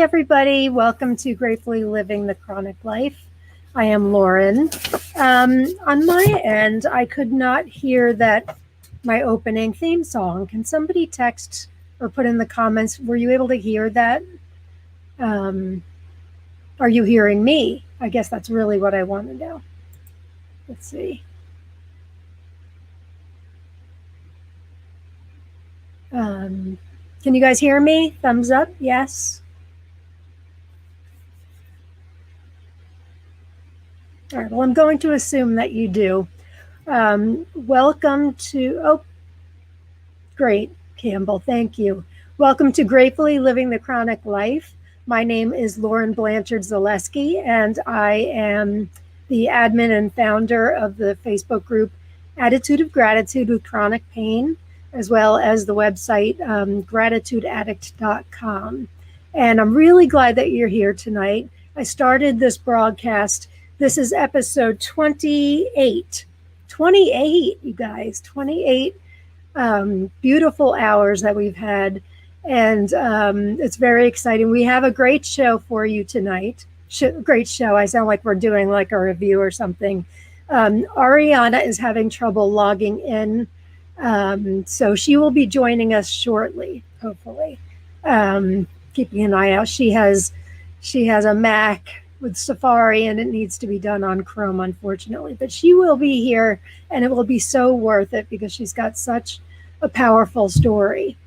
everybody. Welcome to Gratefully Living the Chronic Life. I am Lauren. On my end, I could not hear my opening theme song. Can somebody text or put in the comments, were you able to hear that? Are you hearing me? I guess that's really what I want to know. Let's see. Can you guys hear me? Thumbs up, yes. All right, well, I'm going to assume that you do. Welcome to, great, Campbell, thank you. Welcome to Gratefully Living the Chronic Life. My name is Lauren Blanchard-Zaleski, and I am the admin and founder of the Facebook group Attitude of Gratitude with Chronic Pain, as well as the website gratitudeaddict.com. And I'm really glad that you're here tonight. I started this broadcast. This is episode 28. 28, you guys, 28 beautiful hours that we've had. And it's very exciting. We have a great show for you tonight. Great show. I sound like we're doing like a review or something. Ariana is having trouble logging in. So she will be joining us shortly, hopefully. Keeping an eye out. She has a Mac with Safari and it needs to be done on Chrome, unfortunately. But she will be here and it will be so worth it because she's got such a powerful story.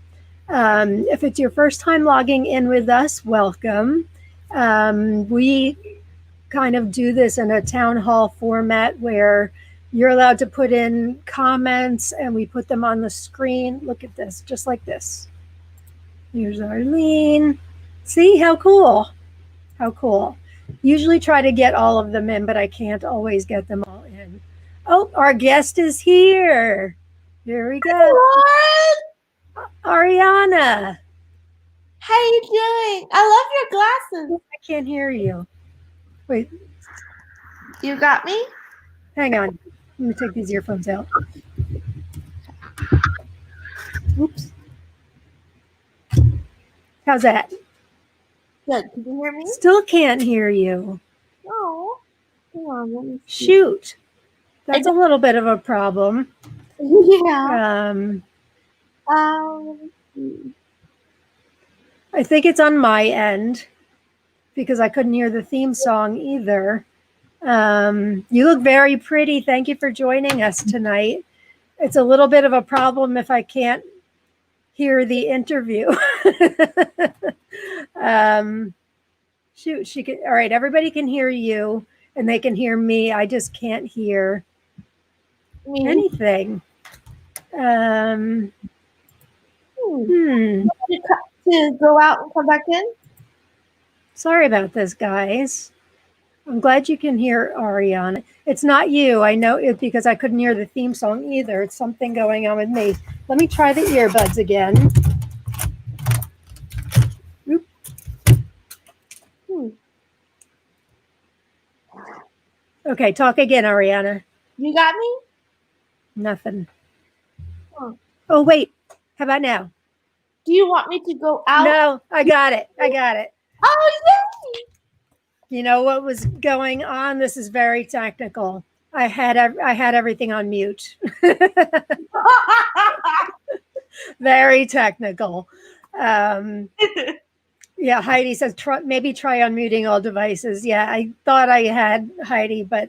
If it's your first time logging in with us, welcome. We kind of do this in a town hall format where you're allowed to put in comments and we put them on the screen. Look at this, just like this. Here's Arlene. See, how cool? How cool. Usually try to get all of them in, but I can't always get them all in. Oh, our guest is here. Here we go. What? Ariana. How you doing? I love your glasses. I can't hear you. Wait. You got me? Hang on. Let me take these earphones out. Oops. How's that? Good. Can you hear me? Still can't hear you. No. Hang on. Let me see. Shoot. That's a little bit of a problem. Yeah. I think it's on my end because I couldn't hear the theme song either. You look very pretty. Thank you for joining us tonight. It's a little bit of a problem if I can't hear the interview. Shoot, she could. All right, everybody can hear you and they can hear me. I just can't hear anything. To go out and come back in? Sorry about this, guys. I'm glad you can hear Ariana. It's not you. I know it because I couldn't hear the theme song either. It's something going on with me. Let me try the earbuds again. Oop. Okay, talk again, Ariana. You got me? Nothing. Oh, wait. How about now? Do you want me to go out? No, I got it. I got it. Oh, yay! You know what was going on? This is very technical. I had everything on mute. Very technical. Yeah, Heidi says maybe try unmuting all devices. Yeah, I thought I had Heidi, but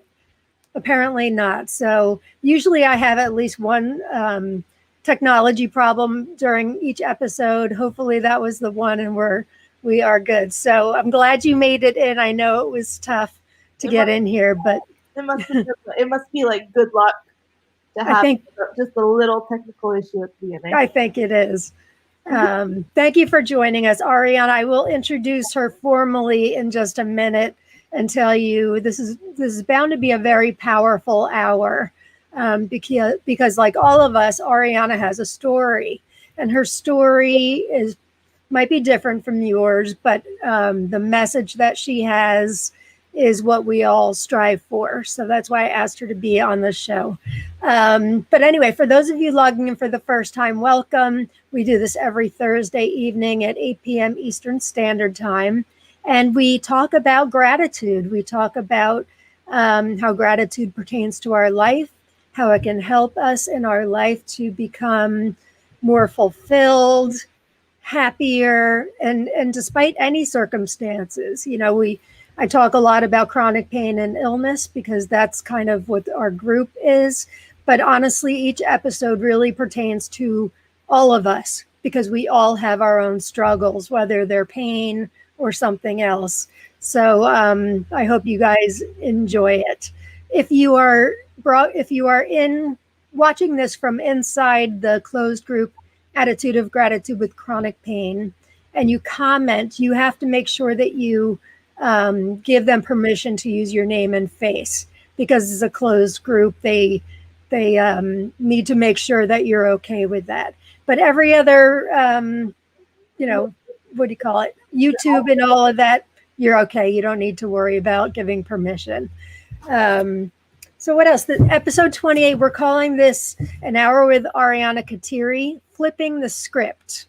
apparently not. So usually I have at least one technology problem during each episode. Hopefully that was the one and we are good. So I'm glad you made it in. I know it was tough to get in here, but it must be like good luck to have just a little technical issue at the beginning. I think it is. Thank you for joining us, Ariana. I will introduce her formally in just a minute and tell you this is bound to be a very powerful hour. Because like all of us, Ariana has a story, and her story might be different from yours, but the message that she has is what we all strive for. So that's why I asked her to be on the show. But anyway, for those of you logging in for the first time, welcome. We do this every Thursday evening at 8 p.m. Eastern Standard Time. And we talk about gratitude. We talk about how gratitude pertains to our life, how it can help us in our life to become more fulfilled, happier, and despite any circumstances. I talk a lot about chronic pain and illness because that's kind of what our group is. But honestly, each episode really pertains to all of us because we all have our own struggles, whether they're pain or something else. So I hope you guys enjoy it. If you are in watching this from inside the closed group Attitude of Gratitude with Chronic Pain, and you comment, you have to make sure that you give them permission to use your name and face because it's a closed group. They need to make sure that you're okay with that. But every other, what do you call it? YouTube and all of that, you're okay. You don't need to worry about giving permission. So what else? Episode 28, we're calling this An Hour with Ariana Kateri, Flipping the Script.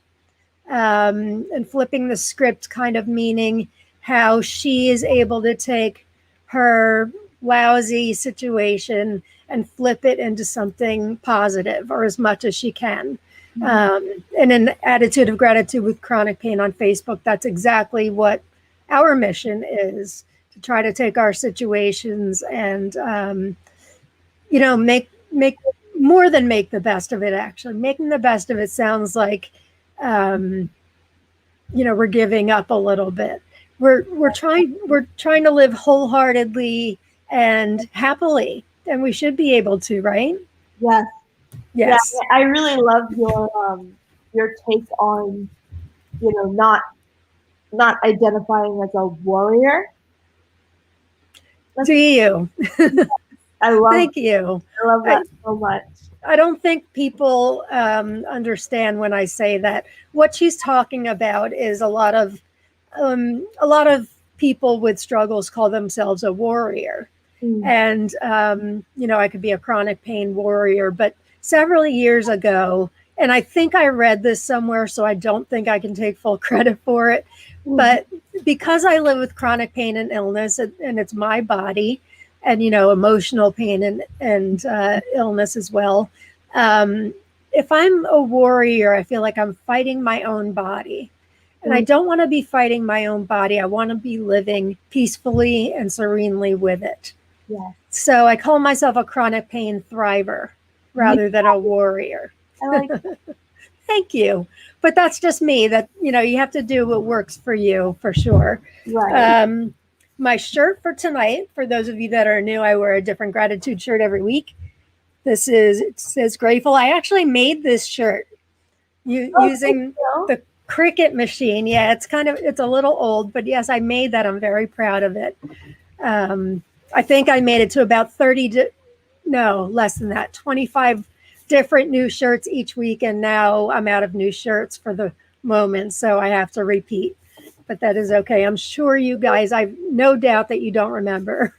And flipping the script kind of meaning how she is able to take her lousy situation and flip it into something positive, or as much as she can. And an Attitude of Gratitude with Chronic Pain on Facebook, that's exactly what our mission is, to try to take our situations and make more than make the best of it. Actually, making the best of it sounds like we're giving up a little bit. We're trying to live wholeheartedly and happily, and we should be able to, right? Yes. Yes. Yeah, I really love your take on not identifying as a warrior. Do you? I love. Thank you. I love that so much. I don't think people understand when I say that. What she's talking about is a lot of people with struggles call themselves a warrior. And, I could be a chronic pain warrior, but several years ago, and I think I read this somewhere, so I don't think I can take full credit for it, but because I live with chronic pain and illness, and it's my body, and emotional pain and illness as well. If I'm a warrior, I feel like I'm fighting my own body, and I don't want to be fighting my own body. I want to be living peacefully and serenely with it. Yeah. So I call myself a chronic pain thriver rather than a warrior. I like that. Thank you. But that's just me. That you have to do what works for you, for sure. Right. My shirt for tonight, for those of you that are new, I wear a different gratitude shirt every week. It says grateful. I actually made this shirt using the Cricut machine. Yeah, it's a little old, but yes, I made that. I'm very proud of it. I think I made it to about less than that, 25 different new shirts each week. And now I'm out of new shirts for the moment. So I have to repeat. But that is okay. I'm sure you guys, I've no doubt that you don't remember.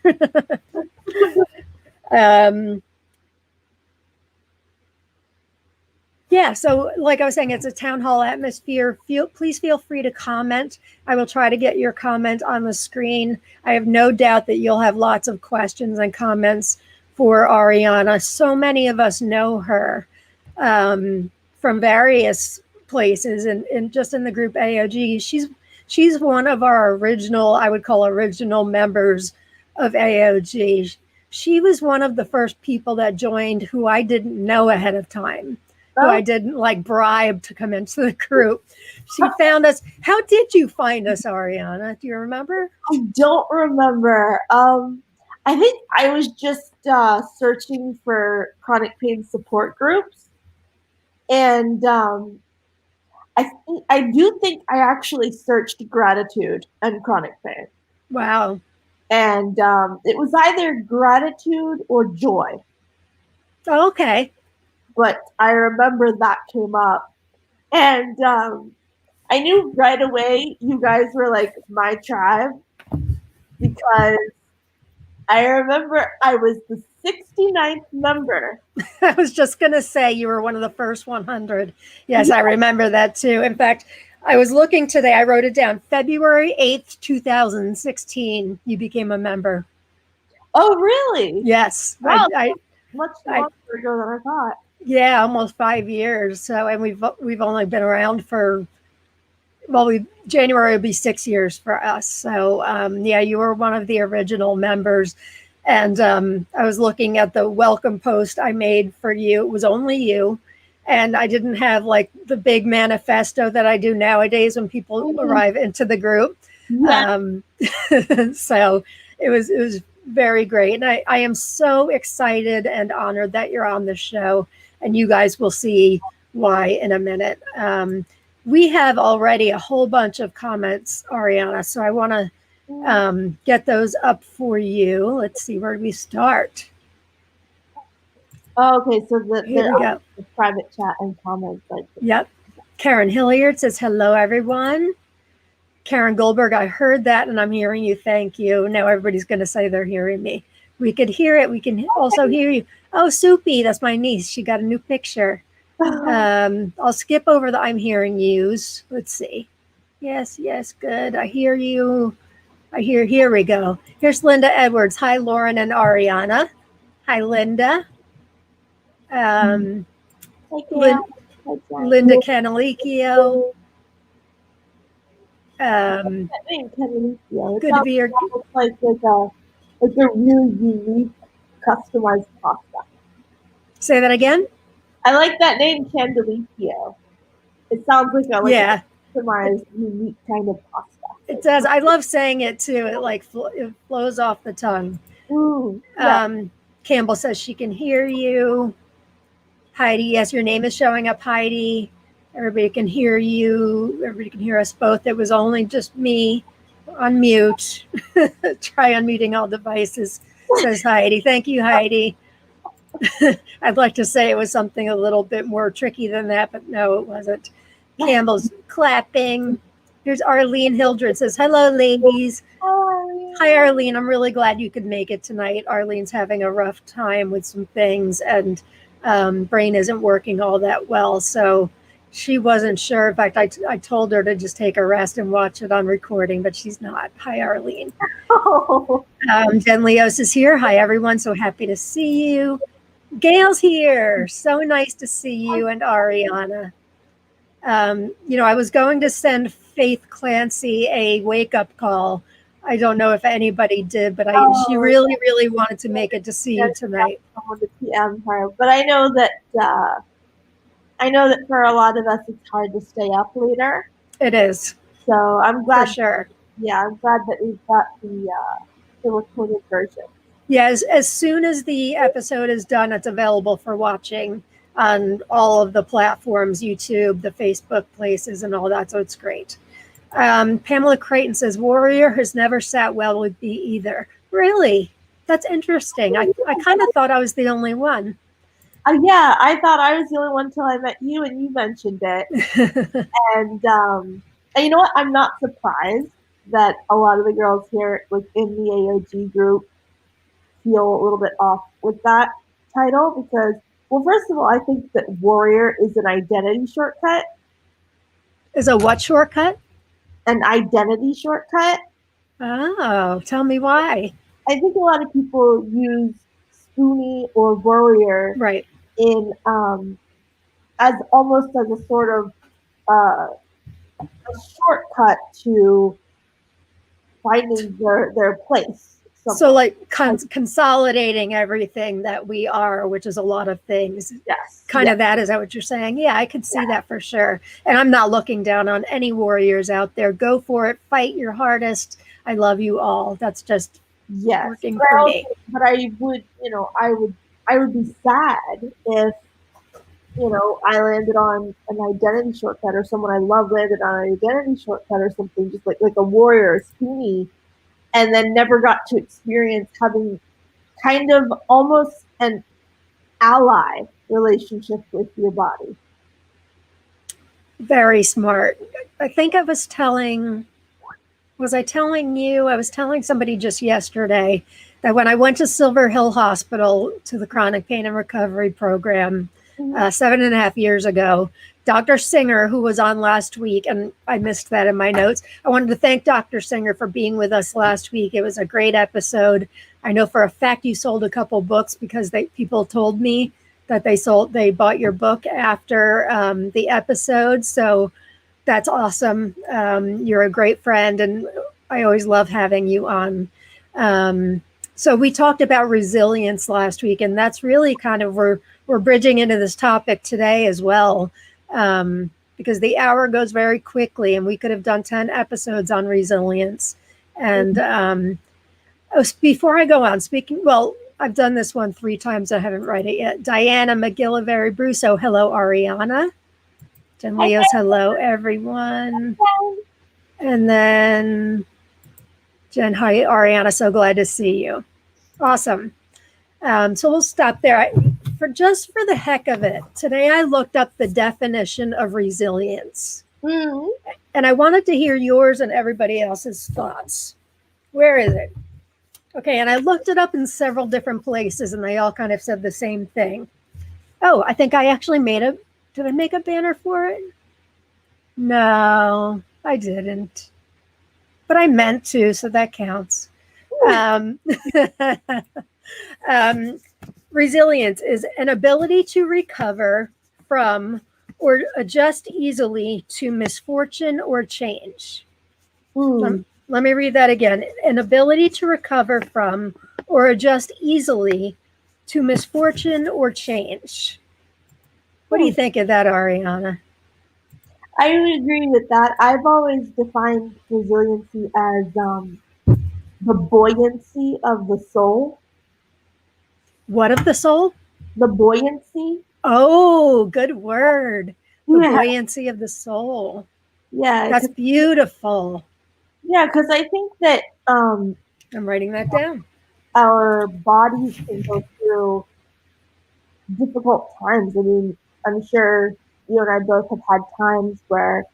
Yeah, so like I was saying, it's a town hall atmosphere. Please feel free to comment. I will try to get your comment on the screen. I have no doubt that you'll have lots of questions and comments for Ariana. So many of us know her from various places, and just in the group AOG. She's one of our I would call original members of AOG. She was one of the first people that joined who I didn't know ahead of time, who I didn't bribe to come into the group. She found us. How did you find us, Ariana? Do you remember? I don't remember. I think I was just searching for chronic pain support groups. And I do think I actually searched gratitude and chronic pain. Wow. And it was either gratitude or joy. Oh, okay. But I remember that came up. And I knew right away you guys were like my tribe, because I remember I was the 69th member. I was just going to say you were one of the first 100. Yes, I remember that too. In fact, I was looking today. I wrote it down. February 8th, 2016, you became a member. Oh, really? Yes. Wow, I much longer ago than I thought. Yeah, almost 5 years. So, and we've only been around for, well, January will be 6 years for us. So, yeah, you were one of the original members. And I was looking at the welcome post I made for you. It was only you. And I didn't have like the big manifesto that I do nowadays when people arrive into the group. Yeah. So it was very great. And I am so excited and honored that you're on the show. And you guys will see why in a minute. We have already a whole bunch of comments, Ariana. So I want to get those up for you. Let's see, where do we start? Oh, okay, so Here we go. The private chat and comments. Yep. Karen Hilliard says, hello, everyone. Karen Goldberg, I heard that and I'm hearing you. Thank you. Now everybody's going to say they're hearing me. We could hear it. We can also hear you. Oh, Soupy, that's my niece. She got a new picture. I'll skip over the I'm hearing yous. Let's see. Yes, good. I hear you. Here we go. Here's Linda Edwards. Hi, Lauren and Ariana. Hi, Linda. Linda Canalicchio. Good to be here. Like a really unique, customized pasta. Say that again. I like that name, Candelicchio. It sounds like a customized, unique kind of pasta. It does. I love saying it too. It flows off the tongue. Ooh, yeah. Campbell says she can hear you. Heidi, yes, your name is showing up, Heidi. Everybody can hear you. Everybody can hear us both. It was only just me on mute. Try unmuting all devices, says Heidi. Thank you, Heidi. I'd like to say it was something a little bit more tricky than that, but no, it wasn't. Campbell's clapping. Here's Arlene Hildred says, hello, ladies. Hi, Arlene. I'm really glad you could make it tonight. Arlene's having a rough time with some things and brain isn't working all that well. So she wasn't sure. In fact, I told her to just take a rest and watch it on recording, but she's not. Hi, Arlene. Jen Leos is here. Hi, everyone. So happy to see you. Gail's here. So nice to see you and Ariana. I was going to send Faith Clancy a wake-up call. I don't know if anybody did, but she really, really wanted to make it to see you tonight. But I know that for a lot of us, it's hard to stay up later. It is. So I'm glad. For sure. Yeah, I'm glad that we've got the recorded version. Yeah, as soon as the episode is done, it's available for watching on all of the platforms, YouTube, the Facebook places, and all that. So it's great. Pamela Creighton says, Warrior has never sat well with me either. Really? That's interesting. I kind of thought I was the only one. Yeah, I thought I was the only one until I met you and you mentioned it. And you know what? I'm not surprised that a lot of the girls here, like in the AOG group, feel a little bit off with that title because, well, first of all, I think that Warrior is an identity shortcut. Is a what shortcut? An identity shortcut. Oh, tell me why. I think a lot of people use Spoonie or Warrior right in as almost as a sort of a shortcut to finding their place. So like consolidating everything that we are, which is a lot of things. Yes. Kind of that. Is that what you're saying? Yeah, I could see that for sure. And I'm not looking down on any warriors out there. Go for it. Fight your hardest. I love you all. That's just working for me. But I would, I would be sad if, I landed on an identity shortcut or someone I love landed on an identity shortcut or something, just like a warrior or Spoonie, and then never got to experience having kind of almost an ally relationship with your body. Very smart. I think I was telling you? I was telling somebody just yesterday that when I went to Silver Hill Hospital to the chronic pain and recovery program, Mhm. 7.5 years ago. Dr. Singer, who was on last week, and I missed that in my notes. I wanted to thank Dr. Singer for being with us last week. It was a great episode. I know for a fact you sold a couple books because people told me that they bought your book after the episode. So that's awesome. You're a great friend, and I always love having you on. So we talked about resilience last week, and that's really kind of we're bridging into this topic today as well, because the hour goes very quickly, and we could have done 10 episodes on resilience. And before I go on, I've done this one 3 times. I haven't read it yet. Diana McGillivary Brusso. Hello, Ariana. Jen Hi, Leos, hello, everyone. guys. And then Jen, hi, Ariana. So glad to see you. Awesome. So we'll stop there. For the heck of it, today I looked up the definition of resilience. Mm. And I wanted to hear yours and everybody else's thoughts. Where is it? Okay, and I looked it up in several different places, and they all kind of said the same thing. Oh, I think I actually did I make a banner for it? No, I didn't. But I meant to, so that counts. Um, resilience is an ability to recover from or adjust easily to misfortune or change. Mm. Let me read that again. An ability to recover from or adjust easily to misfortune or change. What do you think of that, Ariana? I would agree with that. I've always defined resiliency as the buoyancy of the soul. What of the soul? The buoyancy. Oh, good word. The Yeah, buoyancy of the soul. yeah, That's beautiful. yeah. Because I think that I'm writing that down. our bodies can go through difficult times. I mean, I'm sure you and I both have had times where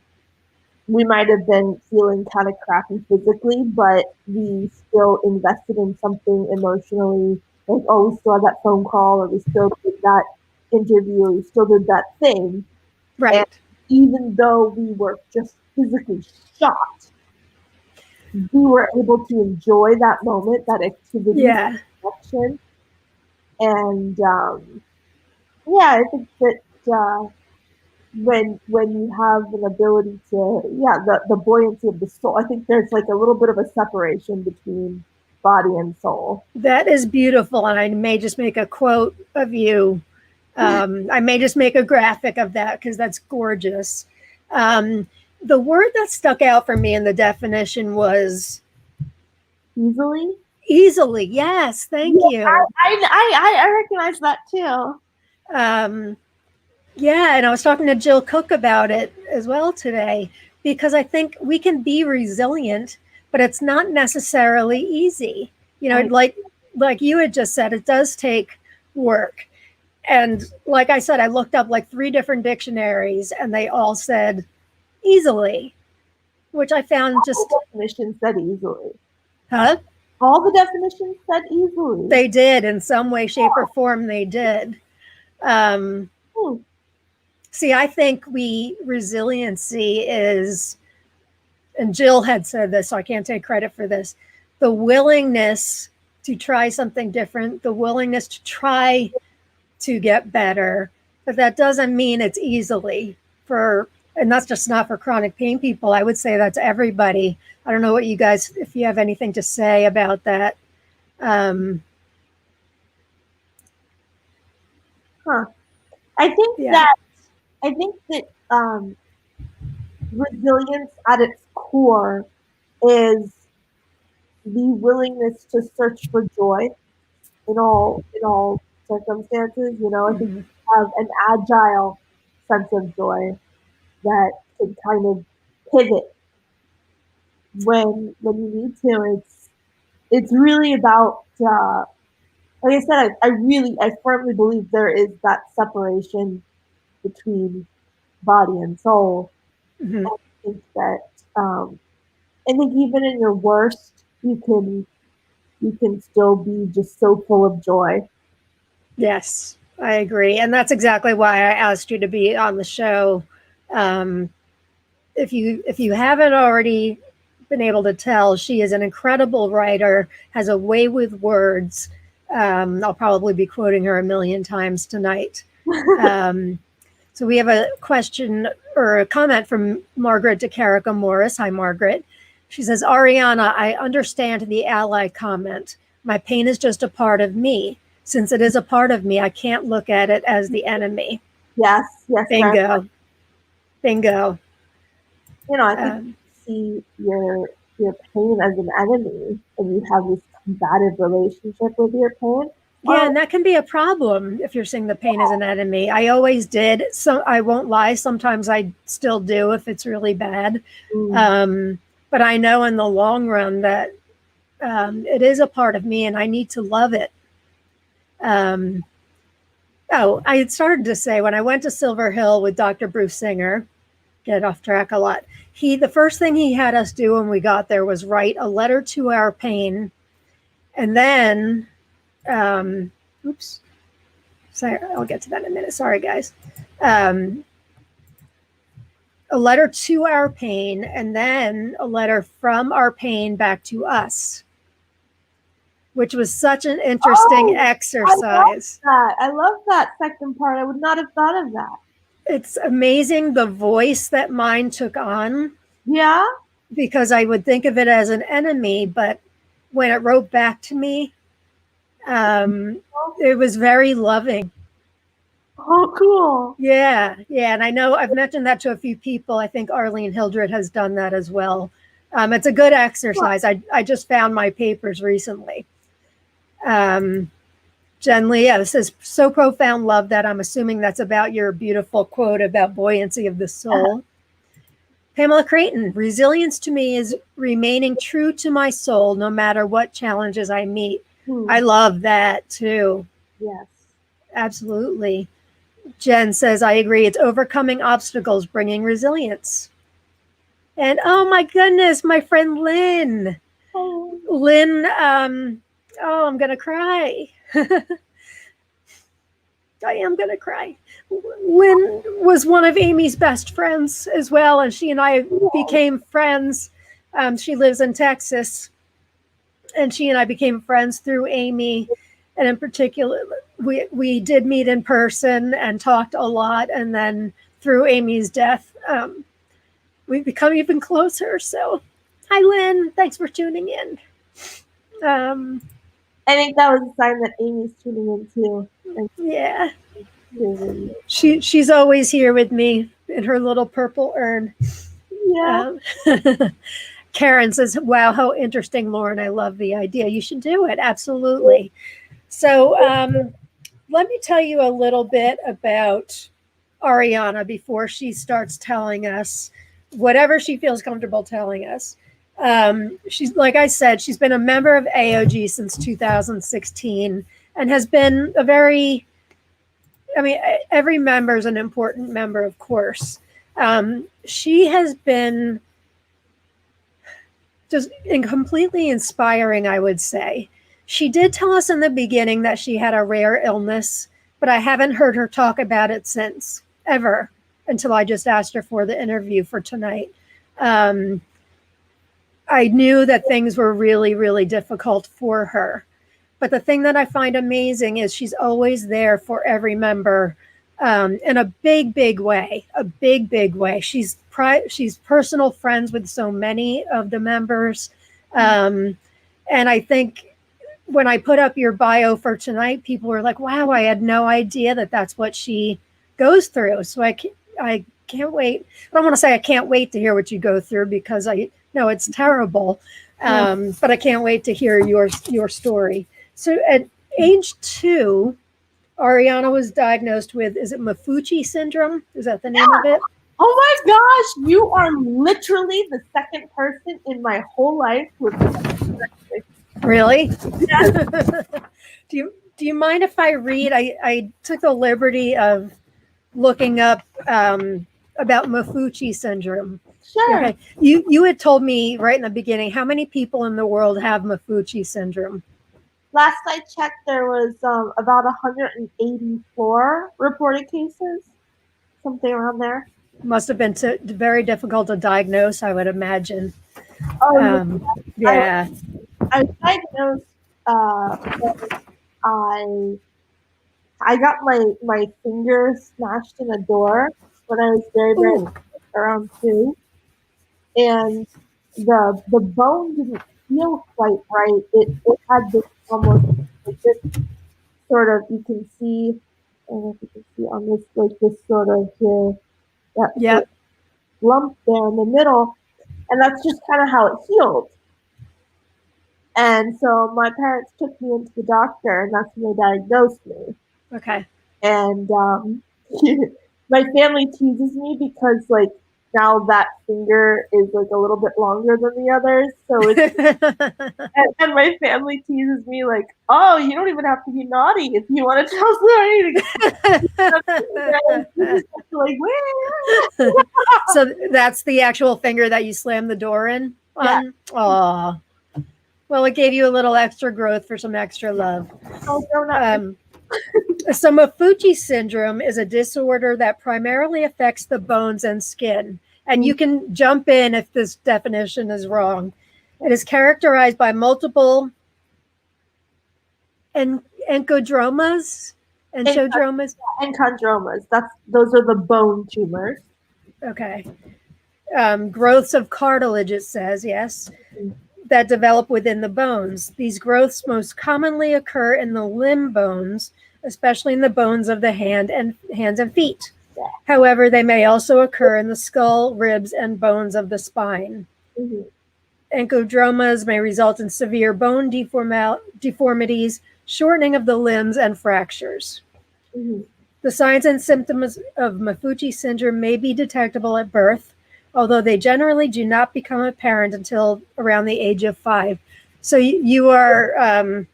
we might have been feeling kind of crappy physically, but we still invested in something emotionally. Like, oh, we still had that phone call, or we still did that interview, or we still did that thing. And Right. even though we were just physically shocked, we were able to enjoy that moment, that activity, that Yeah. connection. And yeah, I think that when you have an ability to, yeah, the buoyancy of the soul, I think there's like a little bit of a separation between body and soul. That is beautiful. And I may just make a quote of you. I may just make a graphic of that because that's gorgeous. The word that stuck out for me in the definition was Easily. easily. Yes, thank Yeah, you. I recognize that too. Um, yeah, and I was talking to Jill Cook about it as well today because I think we can be resilient, but it's not necessarily easy. You know, I, like you had just said, it does take work. And like I said, I looked up like 3 different dictionaries and they all said easily, which I found all just, the definitions said easily. huh? All the definitions said easily. They did in some way, shape, or form, they did. Um, Hmm. See, I think resiliency is, and Jill had said this, so I can't take credit for this, the willingness to try something different, the willingness to try to get better. But that doesn't mean it's easily and that's just not for chronic pain people. I would say that's everybody. I don't know what you guys, if you have anything to say about that. Um, Huh. I think yeah. that I think that resilience at its core is the willingness to search for joy in all circumstances. You know, I think Mm-hmm. you have an agile sense of joy that can kind of pivot when you need to. It's really about like I said, I firmly believe there is that separation between body and soul. Mm-hmm. I think that I think even in your worst, you can still be just so full of joy. Yes. I agree. And that's exactly why I asked you to be on the show. Um, if you haven't already been able to tell, she is an incredible writer, has a way with words. I'll probably be quoting her a million times tonight. Um, so we have a question or a comment from Margaret DeCarica Morris. Hi, Margaret. She says, Ariana, I understand the ally comment. My pain is just a part of me. Since it is a part of me, I can't look at it as the enemy. Yes, Bingo. Bingo. I think you see your pain as an enemy, and you have this combative relationship with your pain. Yeah, and that can be a problem if you're seeing the pain as an enemy. I always did. So I won't lie. Sometimes I still do if it's really bad. But I know in the long run that it is a part of me and I need to love it. I had started to say when I went to Silver Hill with Dr. Bruce Singer, get off track a lot. The first thing he had us do when we got there was write a letter to our pain. And then, oops, sorry, I'll get to that in a minute. Sorry, guys. A letter to our pain and then a letter from our pain back to us, which was such an interesting exercise. I love that second part. I would not have thought of that. It's amazing the voice that mine took on. Yeah. Because I would think of it as an enemy, but when it wrote back to me, it was very loving. Oh, cool. Yeah. And I know I've mentioned that to a few people. I think Arlene Hildred has done that as well. It's a good exercise. I just found my papers recently. Jen Leah says, so profound love that I'm assuming that's about your beautiful quote about buoyancy of the soul. Pamela Creighton, resilience to me is remaining true to my soul no matter what challenges I meet. I love that too. Yes. Absolutely. Jen says, I agree. It's overcoming obstacles, bringing resilience. And oh my goodness, my friend Lynn. Lynn, I'm going to cry. I am going to cry. Lynn was one of Amy's best friends as well, and she and I became friends. She lives in Texas, and she and I became friends through Amy. And in particular, we did meet in person and talked a lot. And then through Amy's death, we've become even closer. So, hi, Lynn. Thanks for tuning in. I think that was a sign that Amy's tuning in too. Yeah. She's always here with me in her little purple urn. Yeah. Karen says, wow, how interesting, Lauren. I love the idea. You should do it. Absolutely. So let me tell you a little bit about Ariana before she starts telling us whatever she feels comfortable telling us. She's, like I said, she's been a member of AOG since 2016 and has been every member is an important member, of course. She has been just completely inspiring, I would say. She did tell us in the beginning that she had a rare illness, but I haven't heard her talk about it since, ever, until I just asked her for the interview for tonight. I knew that things were really, really difficult for her. But the thing that I find amazing is she's always there for every member in a big, big way, She's personal friends with so many of the members. And I think when I put up your bio for tonight, people were like, wow, I had no idea that that's what she goes through. So I can't wait. I don't want to say I can't wait to hear what you go through because I know it's terrible. But I can't wait to hear your story. So at age 2, Ariana was diagnosed with, is it Maffucci Syndrome? Is that the name of it? Oh my gosh, you are literally the second person in my whole life with Really? Yeah. Do you mind if I read? I took the liberty of looking up about Maffucci Syndrome. Sure. Okay. You had told me right in the beginning, how many people in the world have Maffucci Syndrome? Last I checked, there was about 184 reported cases, something around there. Must have been very difficult to diagnose, I would imagine. Oh, yeah. Yeah. I was diagnosed when I I got my finger smashed in a door when I was very Ooh. around 2, and the bone didn't feel quite right. It had this almost like this sort of, you can see, I don't know if you can see on this, like this sort of here, that sort Yep. of lump there in the middle, and that's just kind of how it healed. And so my parents took me into the doctor, and that's when they diagnosed me. Okay. And my family teases me because like now that finger is like a little bit longer than the others, so it's and my family teases me like, oh, you don't even have to be naughty if you want to tell somebody you just have to like, So that's the actual finger that you slammed the door in yeah, on? Aw. Well, it gave you a little extra growth for some extra love. oh, grown up. So Maffucci syndrome is a disorder that primarily affects the bones and skin. And you can jump in if this definition is wrong. It is characterized by multiple enchodromas, enchodromas. Enchondromas. Those are the bone tumors. Okay. Growths of cartilage, it says, yes, that develop within the bones. These growths most commonly occur in the limb bones, especially in the bones of the hands and feet. Yeah. However, they may also occur in the skull, ribs, and bones of the spine. Mm-hmm. Enchodromas may result in severe bone deformities, shortening of the limbs, and fractures. Mm-hmm. The signs and symptoms of Maffucci syndrome may be detectable at birth, although they generally do not become apparent until around the age of 5. So you are an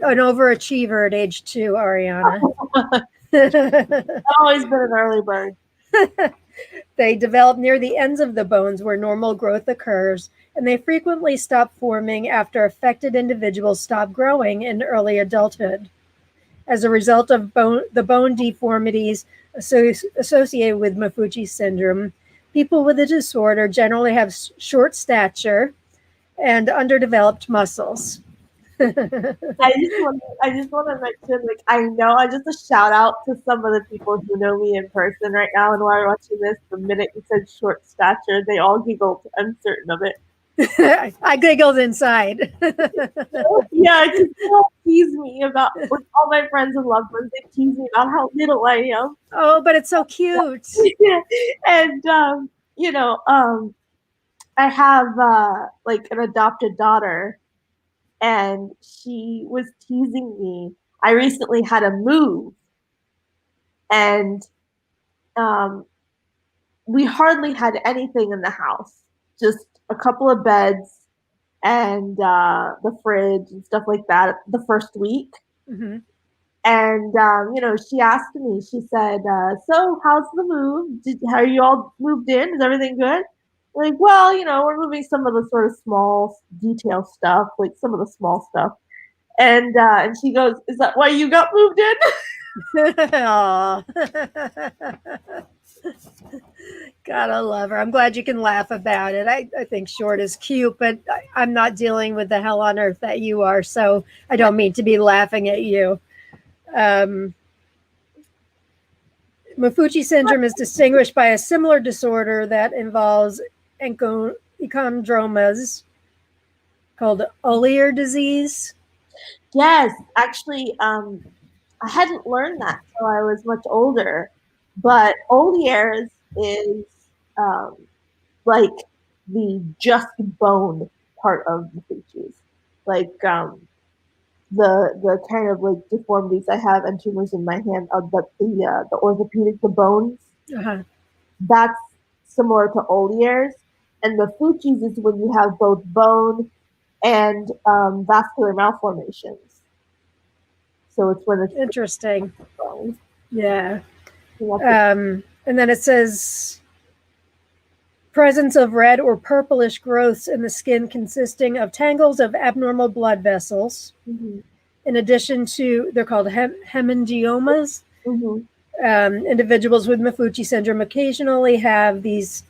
overachiever at age 2, Ariana. I've always been an early bird. They develop near the ends of the bones where normal growth occurs, and they frequently stop forming after affected individuals stop growing in early adulthood. As a result of the bone deformities associated with Maffucci syndrome, people with the disorder generally have short stature and underdeveloped muscles. I just want to mention, like, I know, I just a shout out to some of the people who know me in person right now, and while you're watching this, the minute you said short stature, they all giggled. I'm certain of it. I giggled inside. Yeah, because they all tease me about, with all my friends and loved ones, they tease me about how little I am. Oh, but it's so cute. And I have like an adopted daughter, and she was teasing me. I recently had a move, and um, we hardly had anything in the house, just a couple of beds and the fridge and stuff like that the first week. Mm-hmm. And she asked me, she said, so how's the move? Are you all moved in? Is everything good? Like, well, we're moving some of the sort of small detail stuff, like some of the small stuff. And she goes, is that why you got moved in? Gotta love her. I'm glad you can laugh about it. I think short is cute, but I'm not dealing with the hell on earth that you are, so I don't mean to be laughing at you. Maffucci syndrome is distinguished by a similar disorder that involves enchondromas called Ollier disease. Yes, actually, I hadn't learned that till I was much older. But Olier's is um, like the just bone part of the features, like the kind of like deformities I have and tumors in my hand, but the orthopedic, the bones, Uh-huh. that's similar to Olier's. And the Fuji's is when you have both bone and vascular malformations. So it's when it's Interesting. bone. Yeah. And then it says presence of red or purplish growths in the skin consisting of tangles of abnormal blood vessels. Mm-hmm. In addition to, they're called hemangiomas. Mm-hmm. Individuals with Maffucci syndrome occasionally have these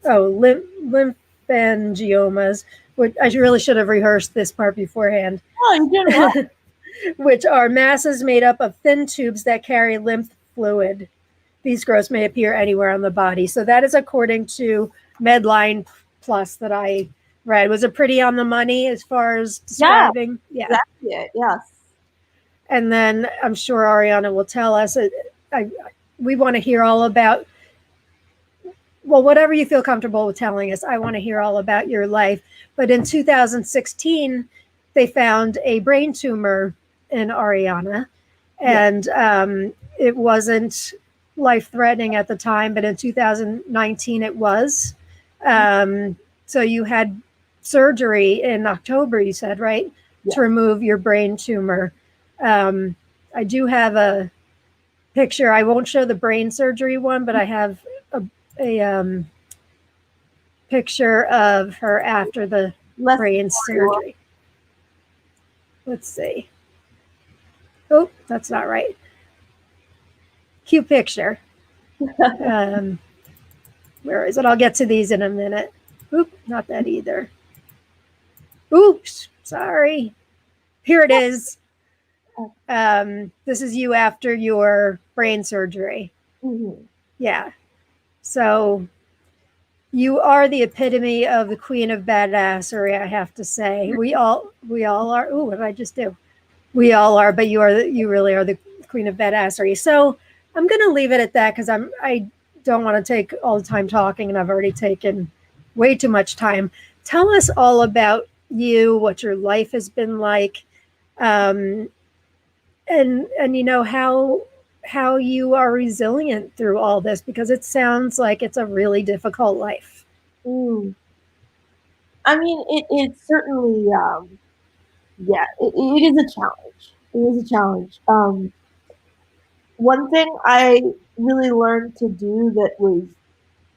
lymphangiomas, which I really should have rehearsed this part beforehand. Oh, you did well. Which are masses made up of thin tubes that carry lymph fluid. These growths may appear anywhere on the body. So that is according to Medline Plus that I read. Was it pretty on the money as far as describing? Yeah. Exactly it. Yes. And then I'm sure Ariana will tell us. We want to hear all about, well, whatever you feel comfortable with telling us. I want to hear all about your life. But in 2016, they found a brain tumor in Ariana. And it wasn't life-threatening at the time, but in 2019 it was. So you had surgery in October, you said, right? Yeah. To remove your brain tumor. I do have a picture. I won't show the brain surgery one, but I have a picture of her after the brain surgery. Let's see. Oh, that's not right. Cute picture. Where is it? I'll get to these in a minute. Oop, not that either. Oops, sorry. Here it is. This is you after your brain surgery. Mm-hmm. Yeah. So you are the epitome of the queen of badassery, I have to say. We all are. Ooh, what did I just do? We all are, but you really are the queen of badassery. So I'm going to leave it at that because I don't want to take all the time talking, and I've already taken way too much time. Tell us all about you, what your life has been like, and you know how you are resilient through all this, because it sounds like it's a really difficult life. I mean, it certainly, it is a challenge. It is a challenge. One thing I really learned to do that was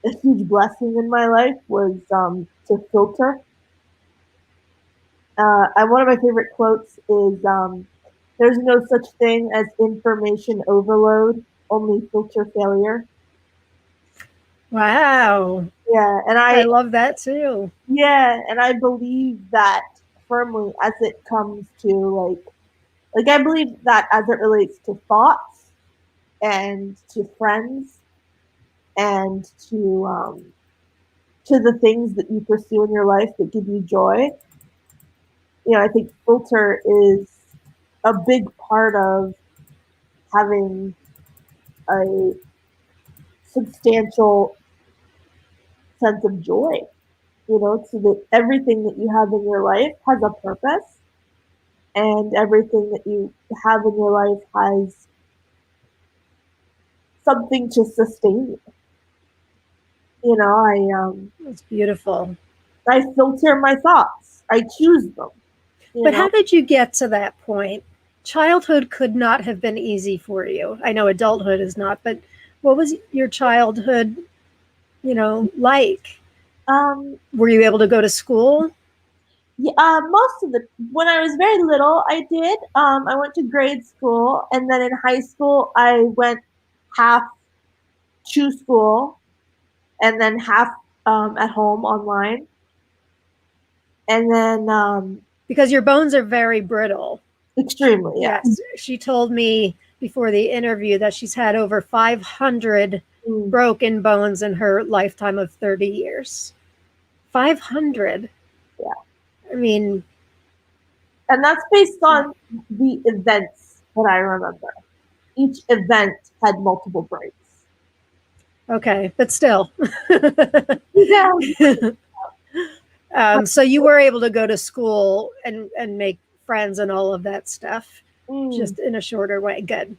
a huge blessing in my life was to filter. And one of my favorite quotes is, "There's no such thing as information overload, only filter failure." Wow. Yeah, and I love that too. Yeah, and I believe that firmly as it comes to like I believe that as it relates to thoughts and to friends and to the things that you pursue in your life that give you joy. You know, I think filter is a big part of having a substantial sense of joy, you know, so that everything that you have in your life has a purpose and everything that you have in your life has something to sustain you. You know, it's beautiful. I filter my thoughts. I choose them. But how did you get to that point? Childhood could not have been easy for you. I know adulthood is not, but what was your childhood, like? Were you able to go to school? Yeah, most of when I was very little, I did. I went to grade school, and then in high school, I went half to school, and then half at home online. And then because your bones are very brittle. Extremely, yeah. Yes, she told me before the interview that she's had over 500 broken bones in her lifetime of 30 years. 500. Yeah. I mean, and that's based on the events that I remember. Each event had multiple breaks. Okay, but still. Yeah. So you were able to go to school and make friends and all of that stuff, just in a shorter way. Good.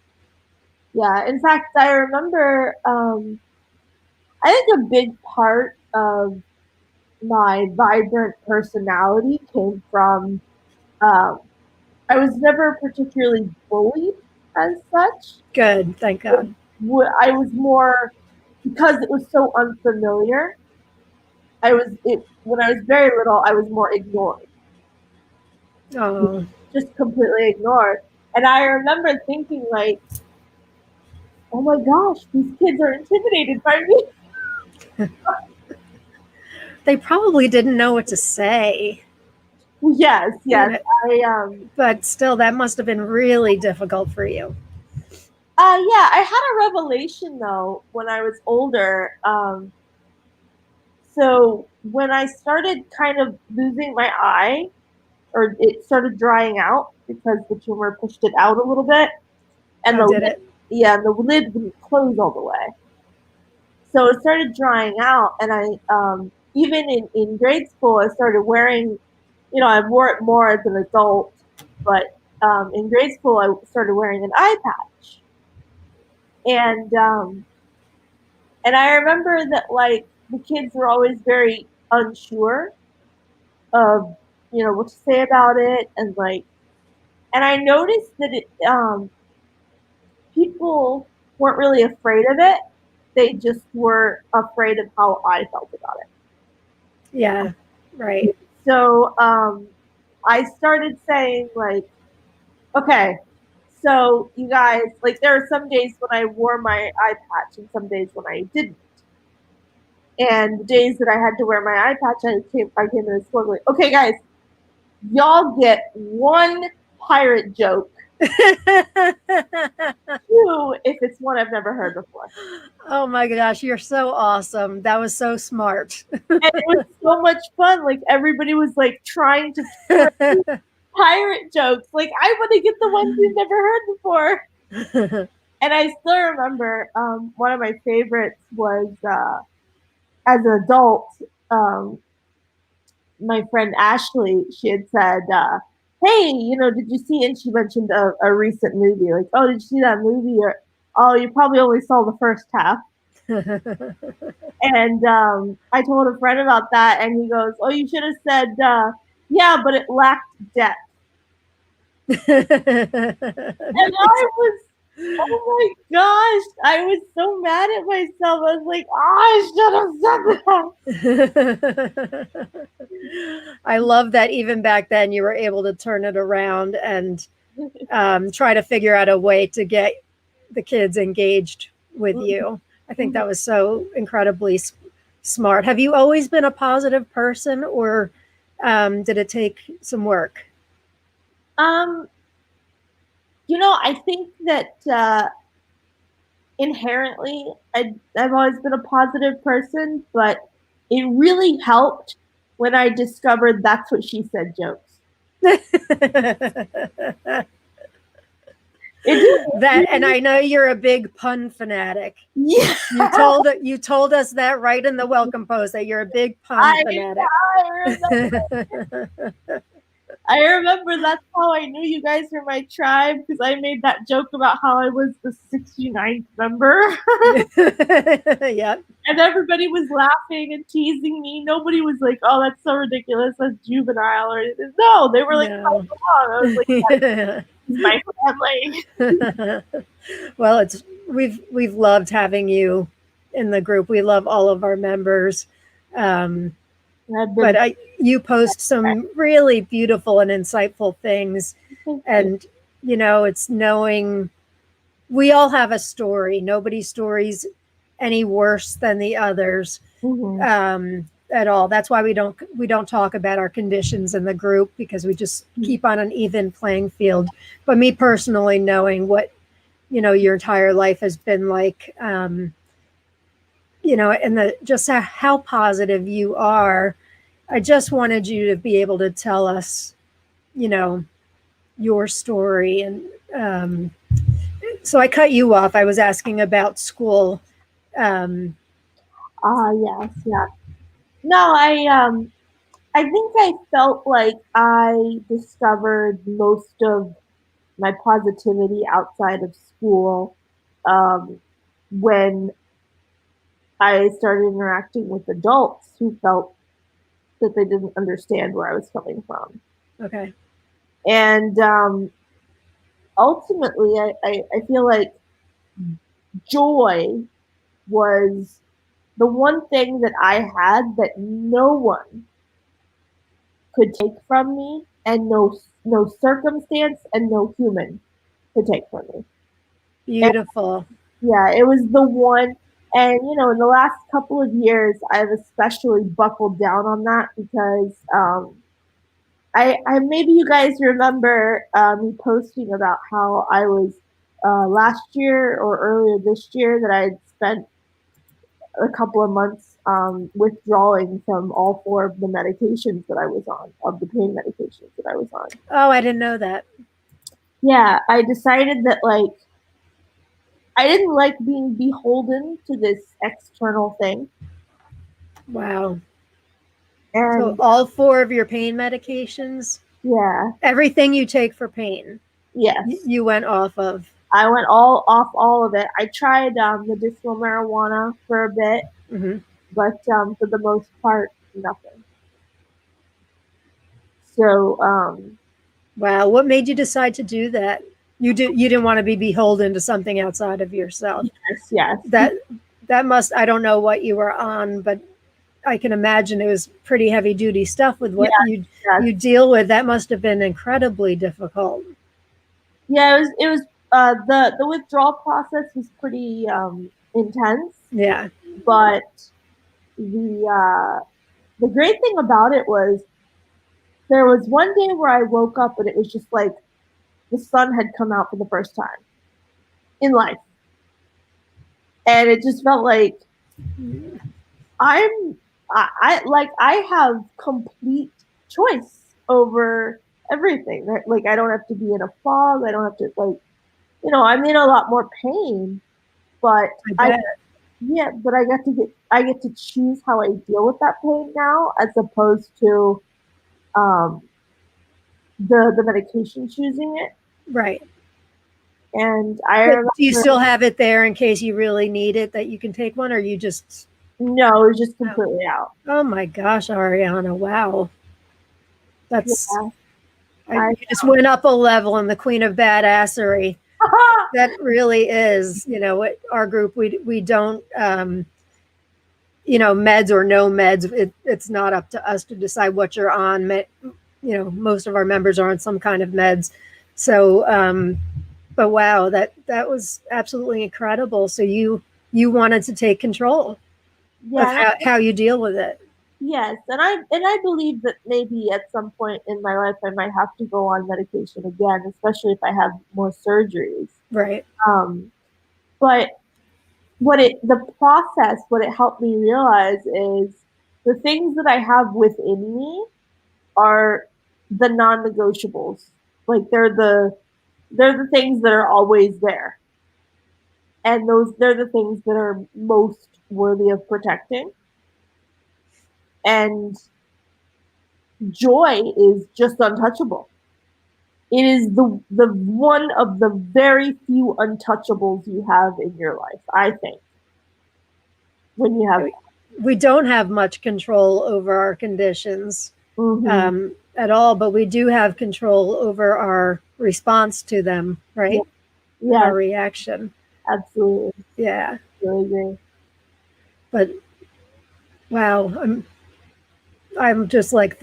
Yeah. In fact, I remember, I think a big part of my vibrant personality came from, I was never particularly bullied as such. Good. Thank God. I was more, because it was so unfamiliar, when I was very little, I was more ignored, Oh, just completely ignored. And I remember thinking like, oh my gosh, these kids are intimidated by me. they probably didn't know what to say. Yes, You yes. know, I but still, that must have been really difficult for you. yeah, I had a revelation though when I was older. So when I started kind of losing my eye, or it started drying out because the tumor pushed it out a little bit, and Oh, the did lid, it? yeah, the lid wouldn't close all the way. So it started drying out, and I even in grade school, I started wearing, I wore it more as an adult, but in grade school, I started wearing an eye patch, and I remember that like the kids were always very unsure of what to say about it, and like, and I noticed that people weren't really afraid of it. They just were afraid of how I felt about Yeah, right. it. So I started saying like, okay, so you guys, like, there are some days when I wore my eye patch and some days when I didn't. And the days that I had to wear my eye patch, I came to the school like, okay, guys, y'all get one pirate joke, two if it's one I've never heard before. Oh my gosh, you're so awesome. That was so smart. And it was so much fun. Like everybody was like trying to pirate jokes. Like I want to get the ones you've never heard before. And I still remember one of my favorites was as an adult. Um, my friend Ashley, she had said, "Hey, did you see?" And she mentioned a recent movie. Like, "Oh, did you see that movie?" Or, "Oh, you probably only saw the first half." And I told a friend about that, and he goes, "Oh, you should have said, yeah, but it lacked depth." And I was, oh my gosh, I was so mad at myself. I was like, oh, I should have said that. I love that even back then you were able to turn it around and try to figure out a way to get the kids engaged with you. I think that was so incredibly smart. Have you always been a positive person, or did it take some work? um, I think that inherently, I've always been a positive person, but it really helped when I discovered that's what she said jokes. It That, and really, I know you're a big pun fanatic. yeah. You told us that right in the welcome post that you're a big pun fanatic. I remember that's how I knew you guys were my tribe because I made that joke about how I was the 69th member. Yep. And everybody was laughing and teasing me. Nobody was like, "Oh, that's so ridiculous. That's juvenile," or anything. No, they were like, No. "I was like, "That's my family." Well, we've loved having you in the group. We love all of our members. Um, but you post some really beautiful and insightful things, and it's knowing we all have a story. Nobody's story's any worse than the others. At all. That's why we don't talk about our conditions in the group, because we just keep on an even playing field. But me personally, knowing what your entire life has been like, and just how positive you are, I just wanted you to be able to tell us, your story. And so I cut you off. I was asking about school. Yes, yeah. No, I think I felt like I discovered most of my positivity outside of school when I started interacting with adults who felt that they didn't understand where I was coming from. Okay. And ultimately, I feel like joy was the one thing that I had that no one could take from me, and no circumstance and no human could take from me. And Beautiful. yeah, it was the one. And in the last couple of years, I've especially buckled down on that because I maybe you guys remember me posting about how I was last year or earlier this year that I had spent a couple of months withdrawing from all four of the medications that I was on, of the pain medications that I was on. Oh, I didn't know that. Yeah, I decided that I didn't like being beholden to this external thing. Wow. So And all four of your pain medications, yeah, everything you take for pain, yes. you went off of. I went all of it. I tried medicinal marijuana for a bit, Hmm. but for the most part, nothing. So Wow. What made you decide to do that? You didn't want to be beholden to something outside of yourself. yes, That that must, I don't know what you were on, but I can imagine it was pretty heavy duty stuff with what yes, yes. you deal with. That must have been incredibly difficult. Yeah, it was the withdrawal process was pretty intense, Yeah. but the great thing about it was there was one day where I woke up and it was just like the sun had come out for the first time in life, and it just felt like I'm I have complete choice over everything. Like I don't have to be in a fog. I don't have to I'm in a lot more pain, but I I bet. yeah, but I get to choose how I deal with that pain now, as opposed to um, the medication choosing it. Right. And I But do you remember, still have it there in case you really need it that you can take one, or you just. no, it was just Oh, completely out. oh my gosh, Ariana. Wow. That's. Yeah, I You just went up a level in the queen of badassery. That really is, what our group, we don't, meds or no meds. It's not up to us to decide what you're on. Most of our members are on some kind of meds. So, but wow, that was absolutely incredible. So you wanted to take control of yeah, how you deal with it. yes, and I believe that maybe at some point in my life I might have to go on medication again, especially if I have more surgeries. Right. Um, but the process, what it helped me realize is the things that I have within me are the non-negotiables. Like they're the things that are always there, and they're the things that are most worthy of protecting. And joy is just untouchable. It is the one of the very few untouchables you have in your life, I think. When you have We don't have much control over our conditions, mm-hmm. at all, but we do have control over our response to them, Yeah, right? And yeah, our reaction. absolutely. Yeah. Really agree. But wow, I'm just like,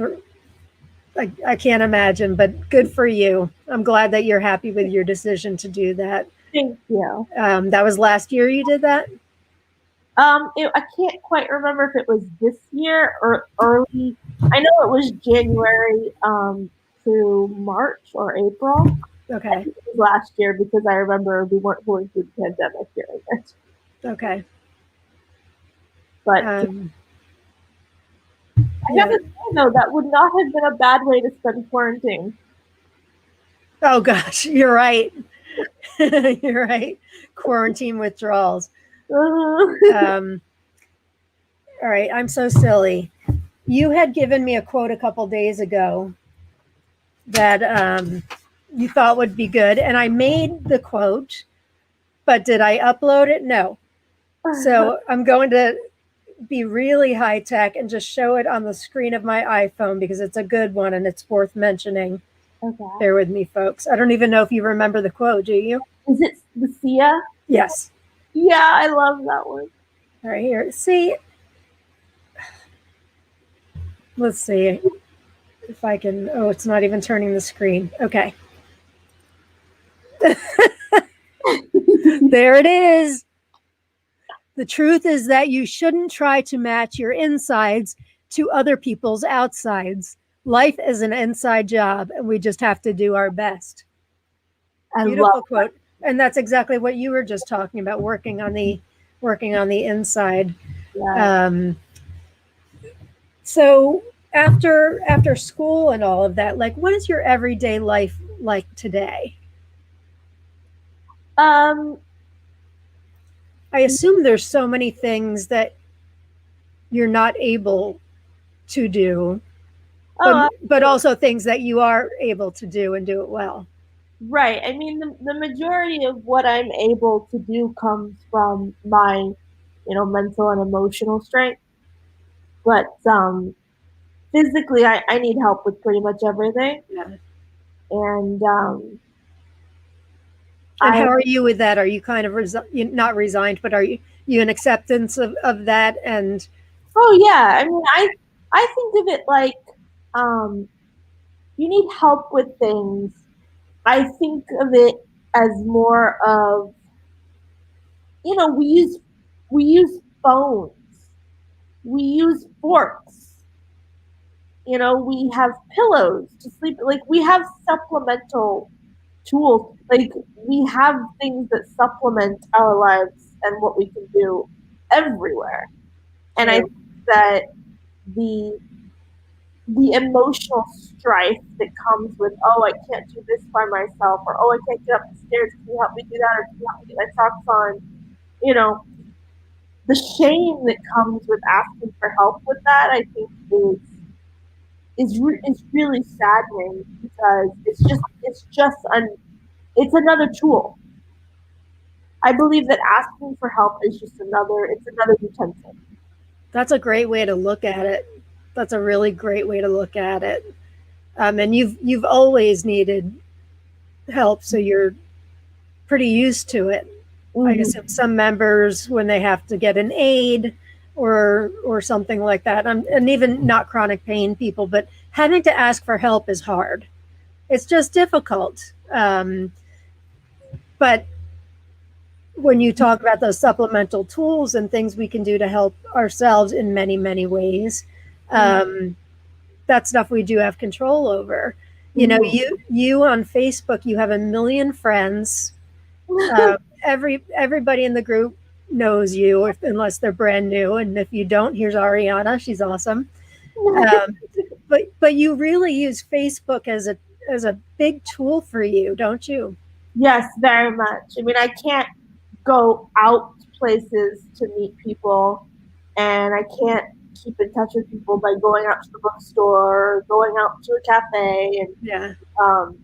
I can't imagine, but good for you. I'm glad that you're happy with your decision to do that. Thank you. That was last year you did that? I can't quite remember if it was this year or early. I know it was January through March or April. I Okay. think it was last year because I remember we weren't going through the pandemic during it. Okay. But Um, I yeah. gotta say though, that would not have been a bad way to spend quarantine. Oh gosh, you're right. You're right. Quarantine withdrawals. Um, all right. I'm so silly. You had given me a quote a couple days ago that you thought would be good, and I made the quote, but did I upload it? No. So I'm going to be really high tech and just show it on the screen of my iPhone because it's a good one and it's worth mentioning. Okay. Bear with me, folks. I don't even know if you remember the quote, do you? Is it the Sia? Yes. Yeah, I love that one. All right, here. See, let's see if I can. Oh, it's not even turning the screen. Okay. There it is. The truth is that you shouldn't try to match your insides to other people's outsides. Life is an inside job, and we just have to do our best. I love Beautiful quote. And that's exactly what you were just talking about, working on the inside. that. So after school and all of that, like, what is your everyday life like today? Um, I assume there's so many things that you're not able to do, oh, but also things that you are able to do and do it well. right. I mean, the majority of what I'm able to do comes from my, mental and emotional strength. But physically, I need help with pretty much everything. Yeah. And And I, how are you with that? Are you kind of not resigned, but are you in acceptance of that? And oh yeah, I mean, I think of it like, um, you need help with things. I think of it as more of, we use phones, we use forks, we have pillows to sleep. Like we have supplemental tools. Like we have things that supplement our lives and what we can do everywhere. And I true. think that the the emotional strife that comes with, oh, I can't do this by myself, or oh, I can't get up the stairs, can you help me do that, or can you help me get my socks on, you know, the shame that comes with asking for help with that, I think is really saddening because it's another tool. I believe that asking for help is just another utensil. That's a great way to look at it. That's a really great way to look at it. And you've always needed help, so you're pretty used to it. I Mm-hmm. assume some members, when they have to get an aid or something like that, and even not chronic pain people, but having to ask for help is hard. It's just difficult. But when you talk about those supplemental tools and things we can do to help ourselves in many many ways, um, that stuff we do have control over. You know, Mm-hmm. you on Facebook, you have a million friends. Everybody in the group knows you, unless they're brand new. And if you don't, here's Ariana. She's awesome. Um, but you really use Facebook as a big tool for you, don't you? Yes, very much. I mean, I can't go out places to meet people, and I can't keep in touch with people by going out to the bookstore, or going out to a cafe, and Yeah, um,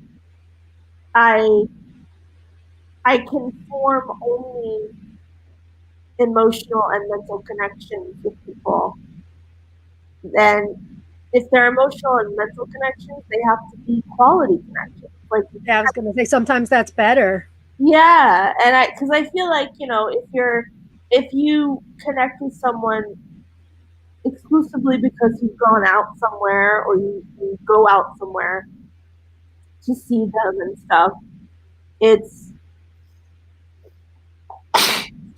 I I can form only emotional and mental connections with people. And if they're emotional and mental connections, they have to be quality connections. Like, yeah. I was gonna say sometimes that's better. yeah, and because I feel like if you connect with someone exclusively because you've gone out somewhere or you go out somewhere to see them and stuff, it's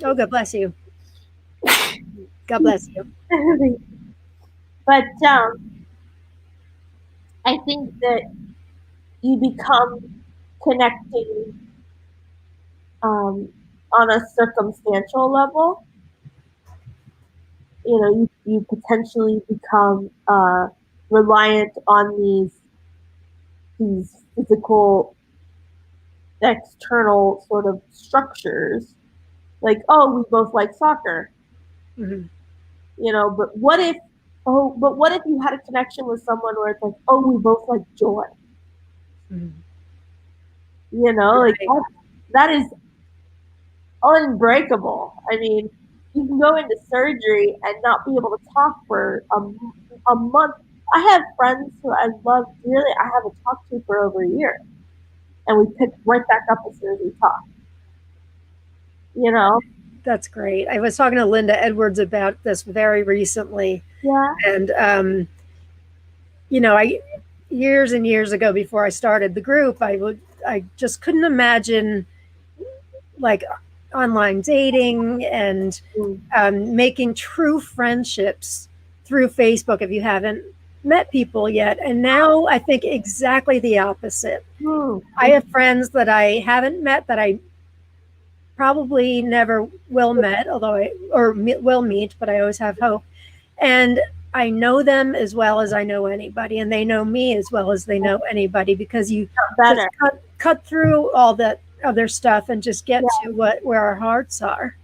Oh, God bless you. God bless you. but I think that you become connecting on a circumstantial level. You potentially become reliant on these physical external sort of structures, like, oh, we both like soccer, Mhm. but what if you had a connection with someone where it's like, oh, we both like joy, Mhm. like Right. that is unbreakable. I mean, you can go into surgery and not be able to talk for a month. I have friends who I love dearly. I haven't talked to for over a year, and we pick right back up as soon as we talk. You know, That's great. I was talking to Linda Edwards about this very recently, Yeah. and I years and years ago before I started the group, I just couldn't imagine like online dating and Mm. making true friendships through Facebook if you haven't met people yet. And now I think exactly the opposite. Mm. I have friends that I haven't met that I probably never will met, will meet, but I always have hope. And I know them as well as I know anybody, and they know me as well as they know anybody, because you just Better. cut through all that other stuff and just get Yeah. to where our hearts are.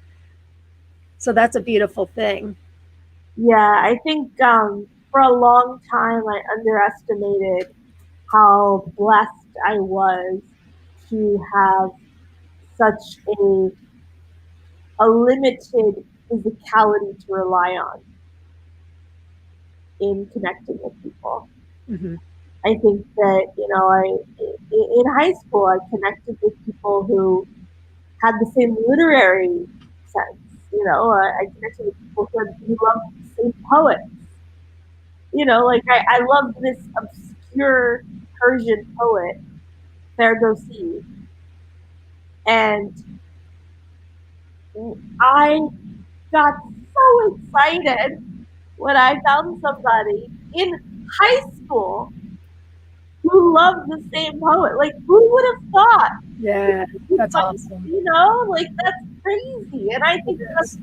So that's a beautiful thing. Yeah, I think for a long time I underestimated how blessed I was to have such a limited physicality to rely on in connecting with people. Mm-hmm. I think that, in high school I connected with people who had the same literary sense. I connected with people who loved the same poets. Like I loved this obscure Persian poet, Ferdowsi, and I got so excited when I found somebody in high school who loved the same poet. Like, who would have thought? Yeah, that's Like, awesome. like that's crazy. And I It think is.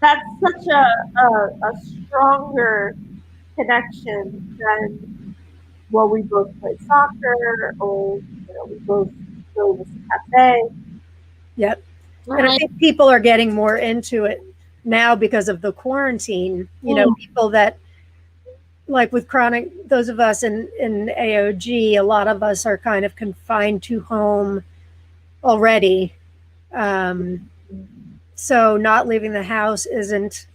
that's such a stronger connection than, well, we both play soccer, or we both go to the cafe. Yep. And I Right. think people are getting more into it now because of the quarantine. People that, like with chronic, those of us in AOG, a lot of us are kind of confined to home already. Um, so not leaving the house isn't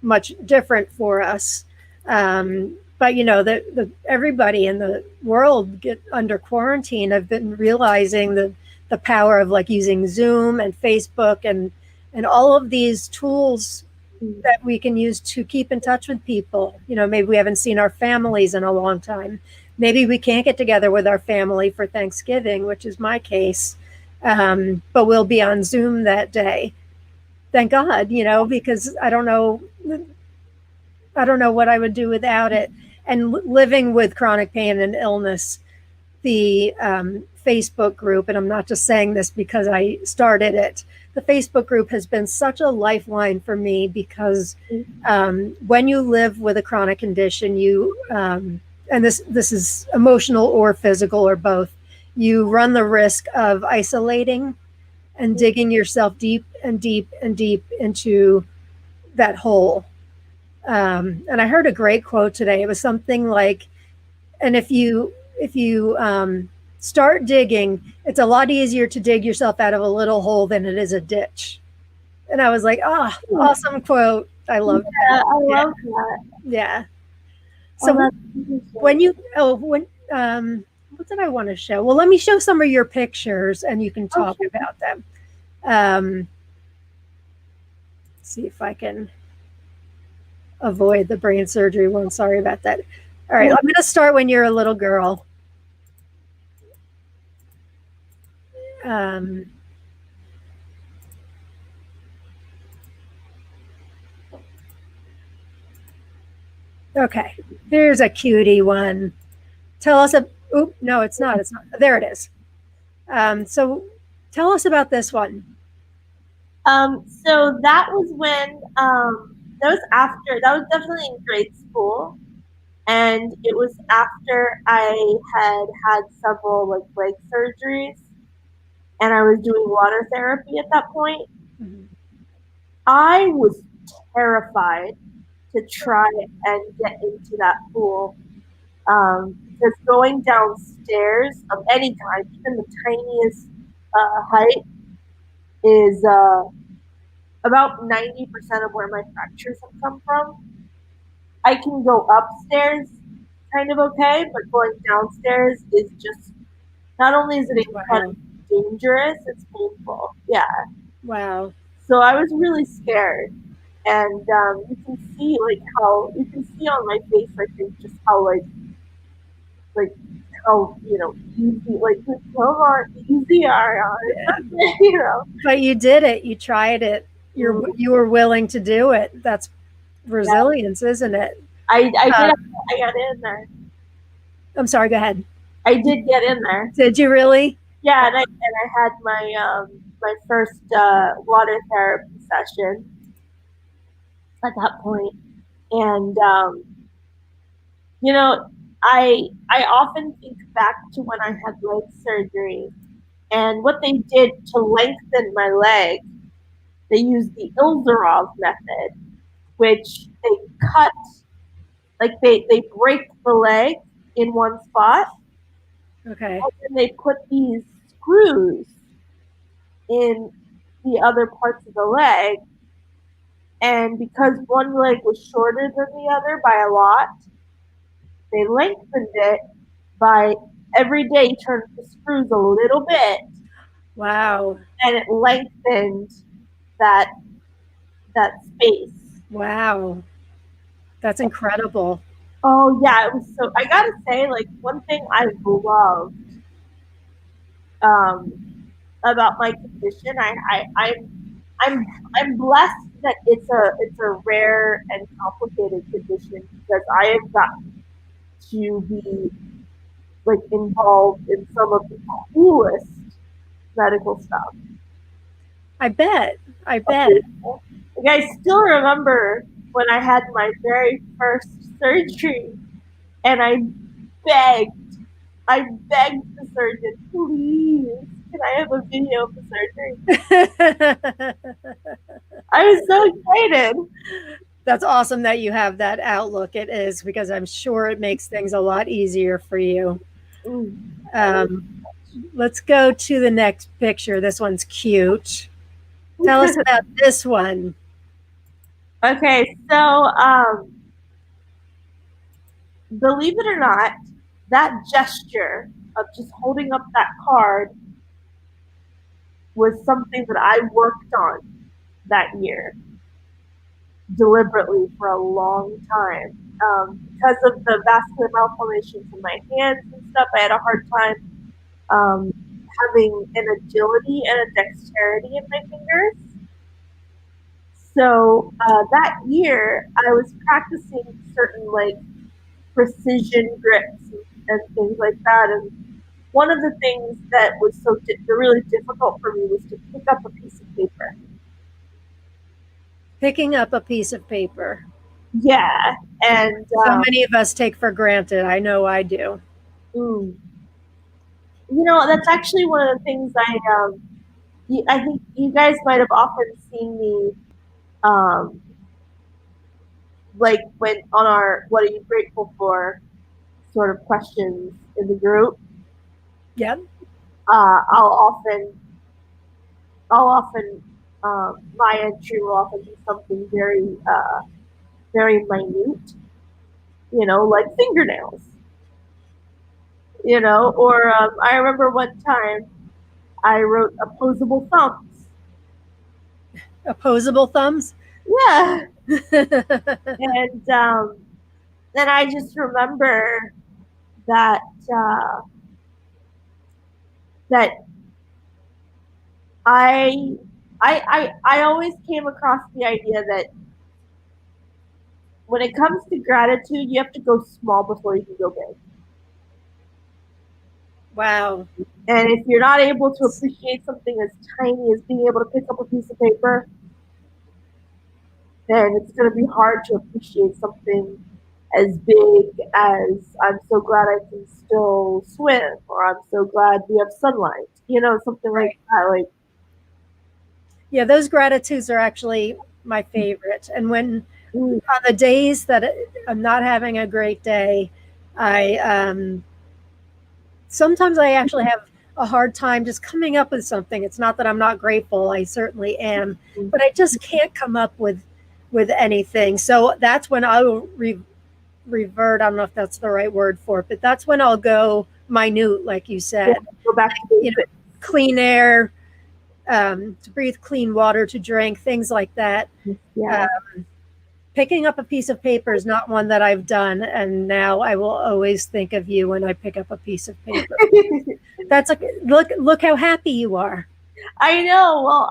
much different for us. But the everybody in the world get under quarantine. I've been realizing the power of like using Zoom and Facebook and all of these tools that we can use to keep in touch with people. Maybe we haven't seen our families in a long time. Maybe we can't get together with our family for Thanksgiving, which is my case. But we'll be on Zoom that day. Thank God, because I don't know what I would do without it. And living with chronic pain and illness, the Facebook group, and I'm not just saying this because I started it, the Facebook group has been such a lifeline for me because when you live with a chronic condition, and this is emotional or physical or both, you run the risk of isolating and digging yourself deep and deep and deep into that hole. And I heard a great quote today. It was something like, and if you start digging, it's a lot easier to dig yourself out of a little hole than it is a ditch. And I was like, awesome quote. I love Yeah, that. I Yeah. love that. Yeah. Oh, So that's when interesting. you what did I want to show? Well, let me show some of your pictures and you can Oh, talk sure. about them. Um, see if I can avoid the brain surgery one. Sorry about that. All right, I'm going to start when you're a little girl. Um, okay, here's a cutie one. Tell us a. Oop, no, it's not. It's not. There it is. So tell us about this one. So that was when that was definitely in grade school, and it was after I had several like leg surgeries, and I was doing water therapy at that point. Mm-hmm. I was terrified to try and get into that pool, because going downstairs of any kind, even the tiniest height, is about 90% of where my fractures have come from. I can go upstairs kind of okay, but going downstairs is just, not only is it incredibly Wow. dangerous, it's painful. Yeah. Wow. So I was really scared. And you can see like how you can see on my face, I think, just how like how easy, like just come on, easy, Ariana, it's Yeah. okay, you know. But you did it. You tried it. Mm, You were willing to do it. That's yeah, resilience, isn't it? I did. Um, I got in there. I'm sorry. Go ahead. I did get in there. Did you really? Yeah, and I had my first water therapy session at that point, and you know, I often think back to when I had leg surgery and what they did to lengthen my leg. They used the Ilzarov method, which they cut, like they break the leg in one spot, Okay. and then they put these screws in the other parts of the leg. And because one leg was shorter than the other by a lot, they lengthened it by every day turning the screws a little bit, Wow. and it lengthened that that space. Wow. That's incredible. Oh yeah, it was so. I gotta say, like one thing I loved um, about my condition, I'm I'm blessed that it's a rare and complicated condition because I have gotten to be like involved in some of the coolest medical stuff. I bet. I bet. Like I still remember when I had my very first surgery, and begged, I begged the surgeon, please, can I have a video of the surgery? I was so excited. That's awesome that you have that outlook. It is because I'm sure it makes things a lot easier for you. Mm. Um, let's go to the next picture. This one's cute. Tell us about this one. Okay, so believe it or not, that gesture of just holding up that card was something that I worked on that year deliberately for a long time. Because of the vascular malformations in my hands and stuff, I had a hard time having an agility and a dexterity in my fingers. So that year, I was practicing certain like precision grips and things like that. And one of the things that was really difficult for me was to pick up a piece of paper. Picking up a piece of paper. Yeah, and So many of us take for granted. I know I do. mm, that's actually one of the things I think you guys might have often seen me um, like when on our "What are you grateful for?" sort of questions in the group. Yep. Uh, I'll often I'll often my entry will often be something very minute, like fingernails, or I remember one time I wrote opposable thumbs. Opposable thumbs. Yeah, and then I just remember that uh, that I I always came across the idea that when it comes to gratitude, you have to go small before you can go big. Wow. And if you're not able to appreciate something as tiny as being able to pick up a piece of paper, then it's going to be hard to appreciate something as big as I'm so glad I can still swim, or I'm so glad we have sunlight, something like Right. that. Like, Yeah, those gratitudes are actually my favorite. And when mm, on the days that I'm not having a great day, I sometimes I actually have a hard time just coming up with something. It's not that I'm not grateful, I certainly am, but I just can't come up with anything. So that's when I will revert. I don't know if that's the right word for it, but that's when I'll go minute, like you said. go back to You know, basics. clean air, to breathe clean water, to drink, things like that. Yeah. Picking up a piece of paper is not one that I've done, and now I will always think of you when I pick up a piece of paper. That's like, look how happy you are. I know. Well,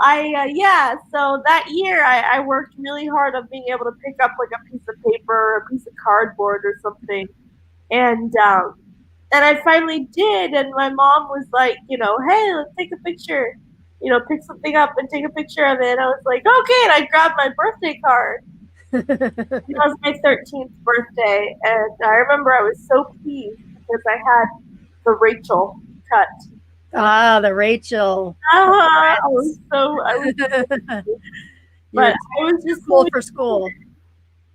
yeah. So that year, I worked really hard on being able to pick up like a piece of paper, or a piece of cardboard, or something, and I finally did. And my mom was like, hey, let's take a picture. Pick something up and take a picture of it. And I was like, okay. And I grabbed my birthday card. It was my 13th birthday, and I remember I was so pleased because I had the Rachel cut. The Rachel. I was but I was just cool for school.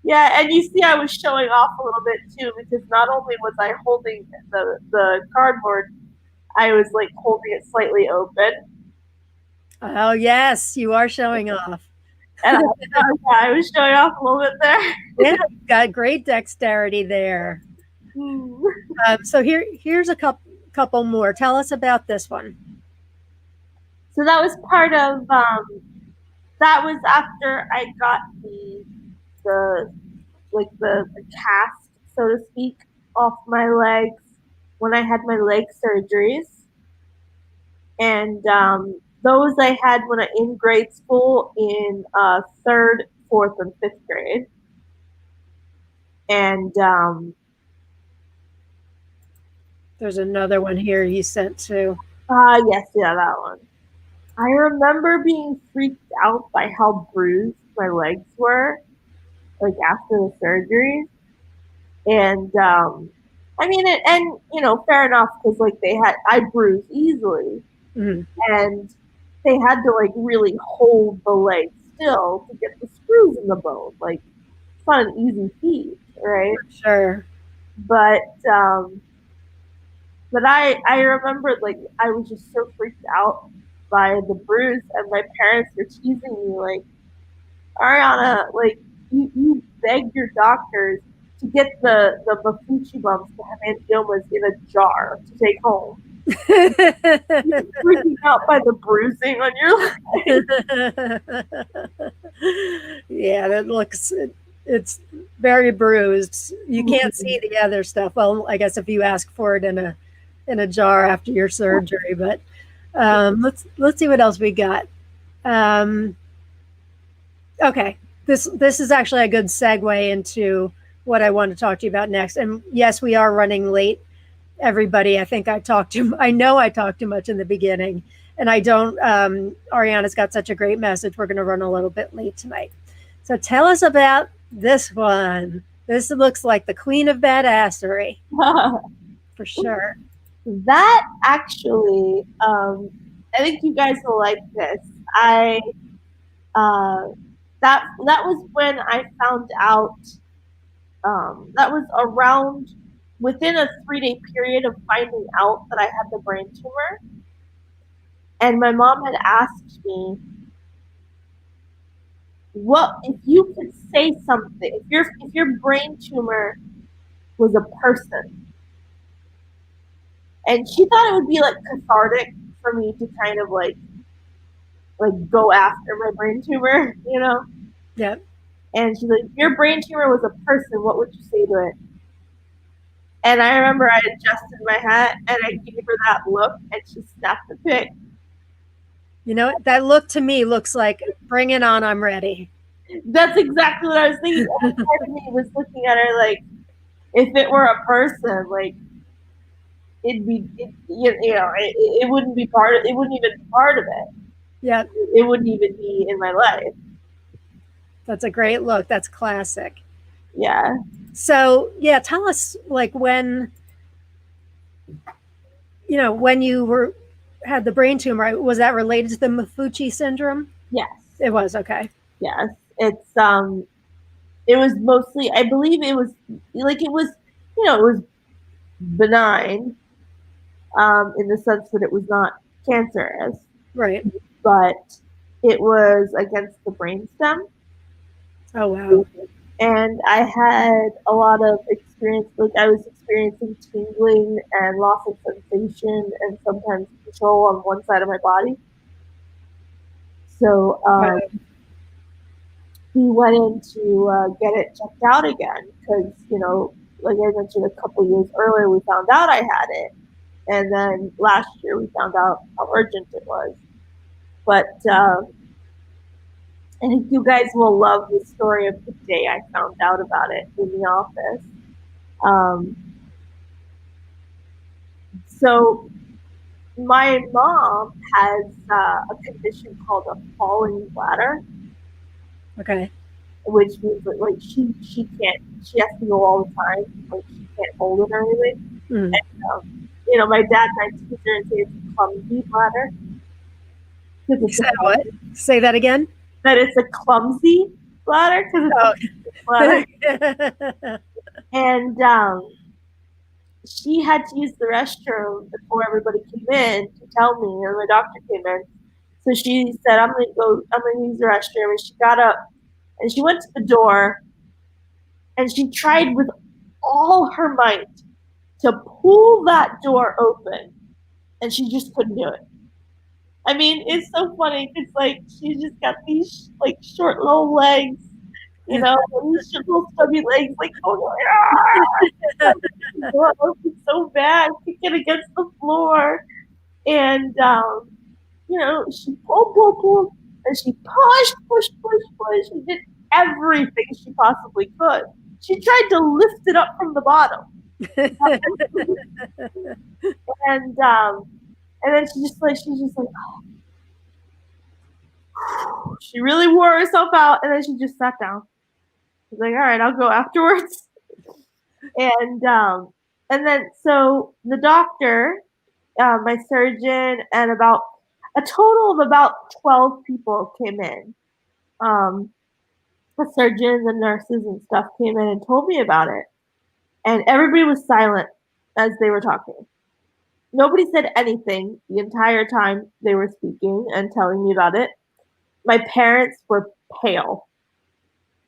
Yeah, and you see, I was showing off a little bit too, because not only was I holding the cardboard, I was like holding it slightly open. Oh yes, you are showing off. And I was showing off a little bit there. Yeah, you've got great dexterity there. So here's a couple more. Tell us about this one. So that was part of that was after I got the cast, so to speak, off my legs when I had my leg surgeries, and those I had when I in grade school in third, fourth, and fifth grade, and there's another one here you sent too. Yes, yeah, that one. I remember being freaked out by how bruised my legs were, like after the surgery. And I mean, fair enough, because like I bruised easily, and they had to like really hold the leg still to get the screws in the bone. Like, it's not an easy feat, right? For sure. But I remember, like, I was just so freaked out by the bruise, and my parents were teasing me like, Ariana, like, you begged your doctors to get the Maffucci bumps, the hemangiomas, in a jar to take home. You're freaking out by the bruising on your leg. Yeah, that looks, it's very bruised. You can't see the other stuff. Well, I guess if you ask for it in a jar after your surgery, but let's see what else we got. Okay, this is actually a good segue into what I want to talk to you about next. And yes, we are running late, everybody. I think I know I talked too much in the beginning, and I don't. Ariana's got such a great message. We're going to run a little bit late tonight. So tell us about this one. This looks like the queen of badassery. For sure. That actually, I think you guys will like this. That was when I found out. That was around within a 3-day period of finding out that I had the brain tumor, and my mom had asked me, "What if you could say something? If your brain tumor was a person?" And she thought it would be like cathartic for me to kind of like go after my brain tumor, you know? Yeah. And she's like, if your brain tumor was a person, what would you say to it? And I remember I adjusted my hat and I gave her that look, and she snapped the pic. You know, that look to me looks like, bring it on, I'm ready. That's exactly what I was thinking. Part of me was looking at her like, if it were a person, like, it wouldn't be part of it. Wouldn't even be part of it. Yeah. It wouldn't even be in my life. That's a great look. That's classic. Yeah. So, yeah, tell us, like, when you had the brain tumor, was that related to the Maffucci Syndrome? Yes. It was, okay. Yes. It was mostly, I believe it was benign, in the sense that it was not cancerous. Right. But it was against the brainstem. Oh, wow. And I had a lot of experience, like I was experiencing tingling and loss of sensation and sometimes control on one side of my body. So Wow. he went in to get it checked out again because, like I mentioned, a couple years earlier, we found out I had it. And then last year, we found out how urgent it was. But I think you guys will love the story of the day I found out about it in the office. Um, so my mom has a condition called a falling bladder, Okay. which means that like she has to go all the time, like she can't hold it or anything. Mm. My dad and I tease her and say it's a clumsy bladder because You it's a said what? Say that again. that it's a clumsy bladder because it's Oh. a bladder. And she had to use the restroom before everybody came in to tell me, or the doctor came in. So she said, I'm gonna use the restroom. And she got up and she went to the door and she tried with all her might to pull that door open and she just couldn't do it. I mean, it's so funny because like she's just got these like short little legs, these little stubby legs, like it's so bad, kicking against the floor, and she pulled, and she pushed, and did everything she possibly could. She tried to lift it up from the bottom, and then she's just like, she really wore herself out, and then she just sat down. She's like, all right, I'll go afterwards. And then so the doctor, my surgeon, and about a total of about 12 people came in. The surgeons and nurses and stuff came in and told me about it. And everybody was silent as they were talking. Nobody said anything the entire time they were speaking and telling me about it. My parents were pale,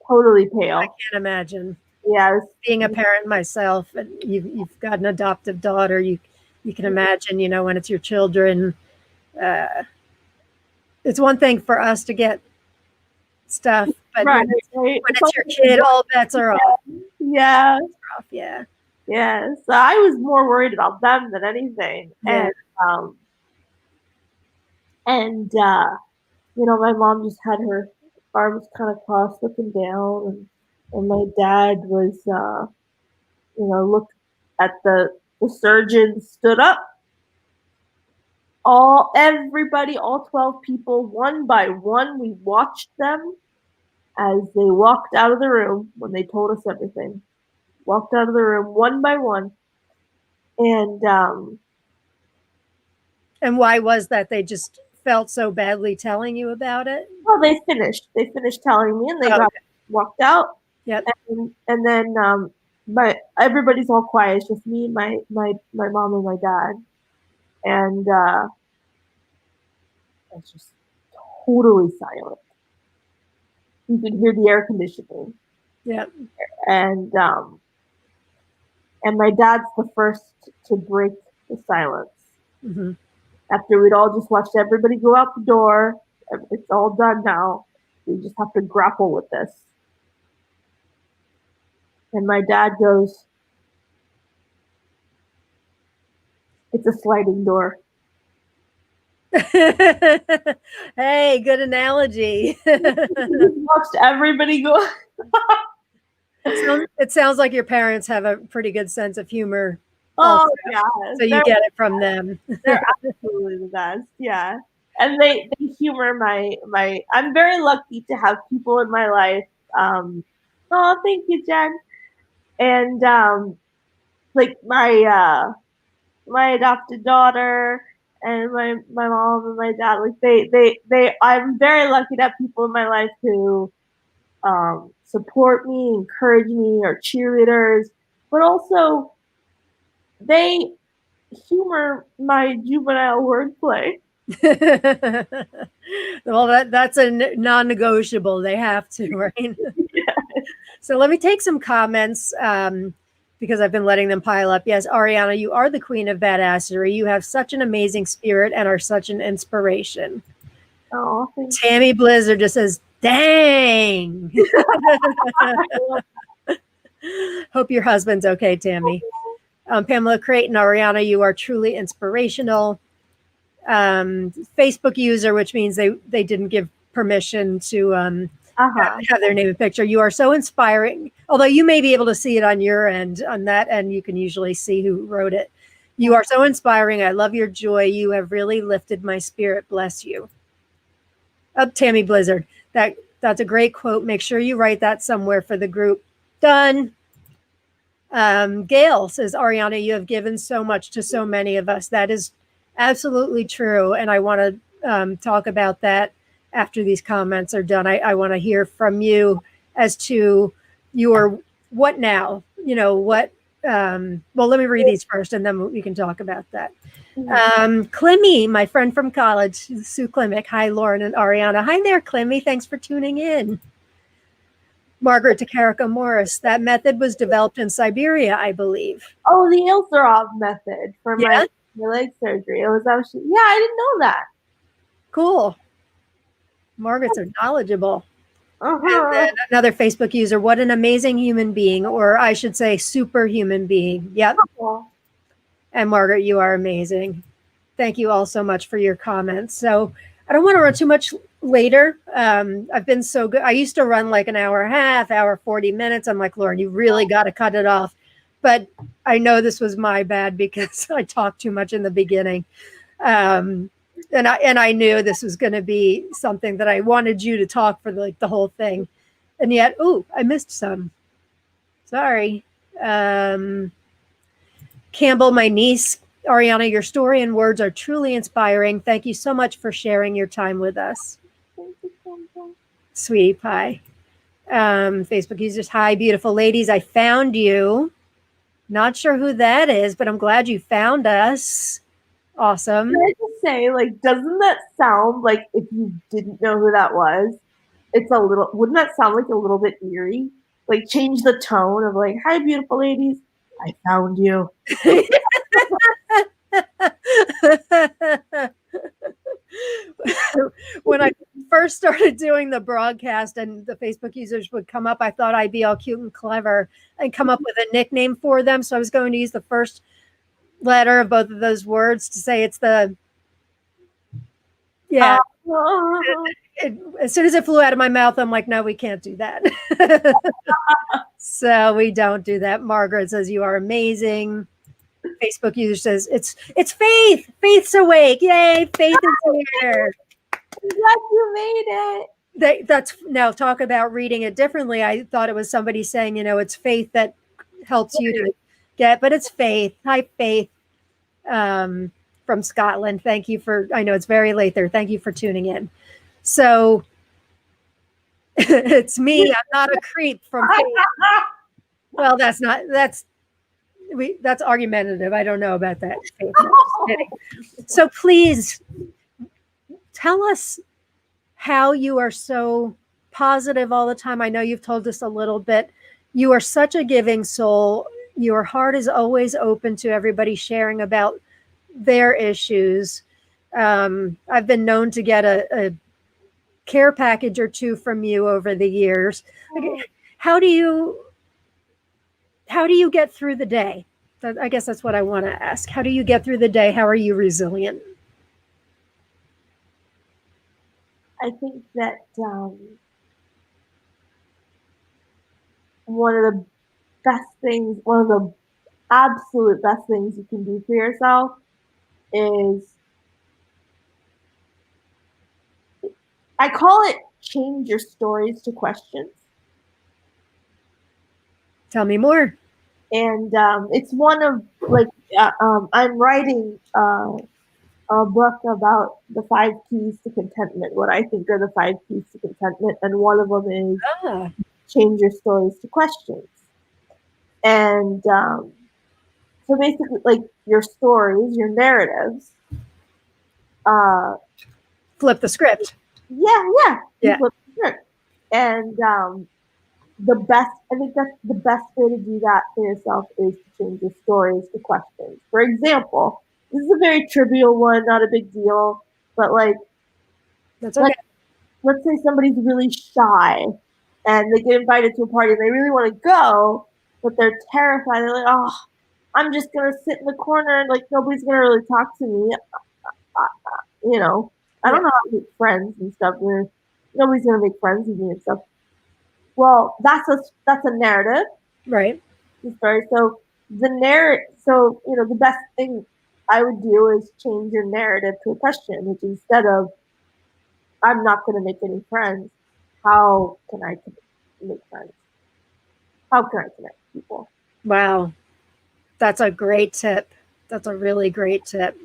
totally pale. I can't imagine. Yeah, being a parent myself, and you've got an adoptive daughter. You can imagine, when it's your children. It's one thing for us to get stuff, but right. when it's your kid, all bets are off. Yeah. Off. Yeah. Yeah. So I was more worried about them than anything. Yeah. And my mom just had her arms kind of crossed looking down, and my dad was looked at the surgeon, stood up. All 12 people, one by one, we watched them as they walked out of the room when they told us everything. Walked out of the room one by one. And why was that? They just felt so badly telling you about it? Well, they finished. They finished telling me, and they walked out. Yep. And then everybody's all quiet. It's just me, my mom, and my dad. And it's just totally silent. You could hear the air conditioning. Yep. And my dad's the first to break the silence. Mm-hmm. After we'd all just watched everybody go out the door, it's all done now. We just have to grapple with this. And my dad goes, it's a sliding door. Hey, good analogy. Watched everybody go. It sounds like your parents have a pretty good sense of humor. Oh, also. yeah. So you get it from them. They're absolutely the best. Yeah. And they humor my I'm very lucky to have people in my life. Thank you, Jen. And like my adopted daughter and my mom and my dad, like they I'm very lucky to have people in my life who support me, encourage me, are cheerleaders, but also they humor my juvenile wordplay. Well, that's a non-negotiable. They have to, right? Yeah. So let me take some comments because I've been letting them pile up. Yes, Ariana, you are the queen of badassery. You have such an amazing spirit and are such an inspiration. Oh, thank you. Tammy Blizzard just says, dang. Hope your husband's okay, Tammy. Pamela Creighton, Ariana, you are truly inspirational. Facebook user, which means they didn't give permission to have their name and picture. You are so inspiring. Although you may be able to see it on your end, on that end, you can usually see who wrote it. You are so inspiring. I love your joy. You have really lifted my spirit. Bless you. Up, Tammy Blizzard. That's a great quote. Make sure you write that somewhere for the group. Done. Gail says, Ariana, you have given so much to so many of us. That is absolutely true. And I want to talk about that after these comments are done. I want to hear from you as to your what now, what, well, let me read these first and then we can talk about that. Clemmy, my friend from college, Sue Klimek. Hi, Lauren and Ariana. Hi there, Clemmy. Thanks for tuning in. Margaret Takarika Morris. That method was developed in Siberia, I believe. Oh, the Ilzarov method for my leg surgery. It was actually, I didn't know that. Cool. Margaret's are knowledgeable. And then another Facebook user, what an amazing human being, or I should say superhuman being. Yep. And Margaret, you are amazing. Thank you all so much for your comments. So I don't want to run too much later. I've been so good. I used to run like an hour and a half, hour, 40 minutes. I'm like, Lauren, you really got to cut it off. But I know this was my bad because I talked too much in the beginning. And I knew this was going to be something that I wanted you to talk for like the whole thing. And yet, I missed some. Sorry. Campbell, my niece, Ariana, your story and words are truly inspiring. Thank you so much for sharing your time with us. Thank you, Campbell. Sweetie pie. Facebook users, hi, beautiful ladies. I found you. Not sure who that is, but I'm glad you found us. Awesome. Can I just say, doesn't that sound like if you didn't know who that was, wouldn't that sound like a little bit eerie? Like change the tone of like, hi, beautiful ladies. I found you. When I first started doing the broadcast and the Facebook users would come up, I thought I'd be all cute and clever and come up with a nickname for them. So I was going to use the first letter of both of those words to say it's the, as soon as it flew out of my mouth, I'm like, no, we can't do that. So we don't do that. Margaret says, you are amazing. Facebook user says, it's Faith. Faith's awake. Yay, Faith is here. I'm glad you made it. That's now talk about reading it differently. I thought it was somebody saying, it's Faith that helps you to get, but it's Faith. Hi, Faith. From Scotland. Thank you I know it's very late there. Thank you for tuning in. So it's me. I'm not a creep from Faith. Well, that's argumentative. I don't know about that. So please tell us how you are so positive all the time. I know you've told us a little bit. You are such a giving soul. Your heart is always open to everybody sharing about their issues. I've been known to get a care package or two from you over the years. How do you get through the day? I guess that's what I want to ask. How do you get through the day? How are you resilient? I think that one of the absolute best things you can do for yourself is, I call it change your stories to questions. Tell me more. And it's one of I'm writing a book about the 5 keys to contentment, what I think are the 5 keys to contentment. And one of them is change your stories to questions. And so basically, your stories, your narratives. Flip the script. Yeah. Flip the script. And I think that's the best way to do that for yourself is to change your stories to questions. For example, this is a very trivial one, not a big deal, but That's okay. Let's say somebody's really shy and they get invited to a party and they really want to go, but they're terrified. They're like, oh, I'm just going to sit in the corner and like nobody's going to really talk to me. You know, I Yeah. don't know how to make friends and stuff. Nobody's going to make friends with me and stuff. Well, that's a narrative. Right. Story. So the best thing I would do is change your narrative to a question, which instead of I'm not going to make any friends, how can I make friends? How can I connect with people? Wow. That's a great tip. That's a really great tip.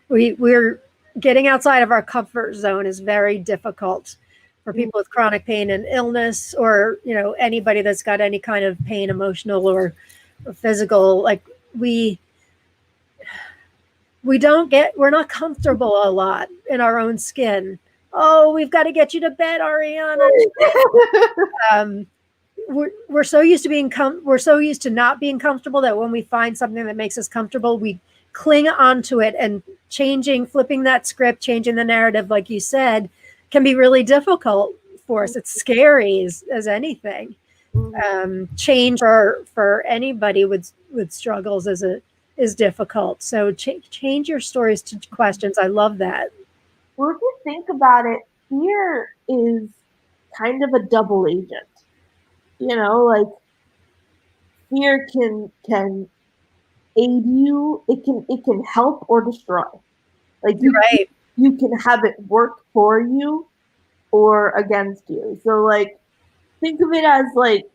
We're getting outside of our comfort zone is very difficult for people with chronic pain and illness, or anybody that's got any kind of pain, emotional or physical. Like we we're not comfortable a lot in our own skin. Oh, we've got to get you to bed, Ariana. um, we're so used to we're so used to not being comfortable that when we find something that makes us comfortable, we cling onto it, and flipping that script, changing the narrative, like you said, can be really difficult for us. It's scary as anything. Change for anybody with struggles is difficult. So change your stories to questions. I love that. Well, if you think about it, fear is kind of a double agent. Like fear can aid you. It can help or destroy. Like Right. you can have it work for you or against you. So like think of it as like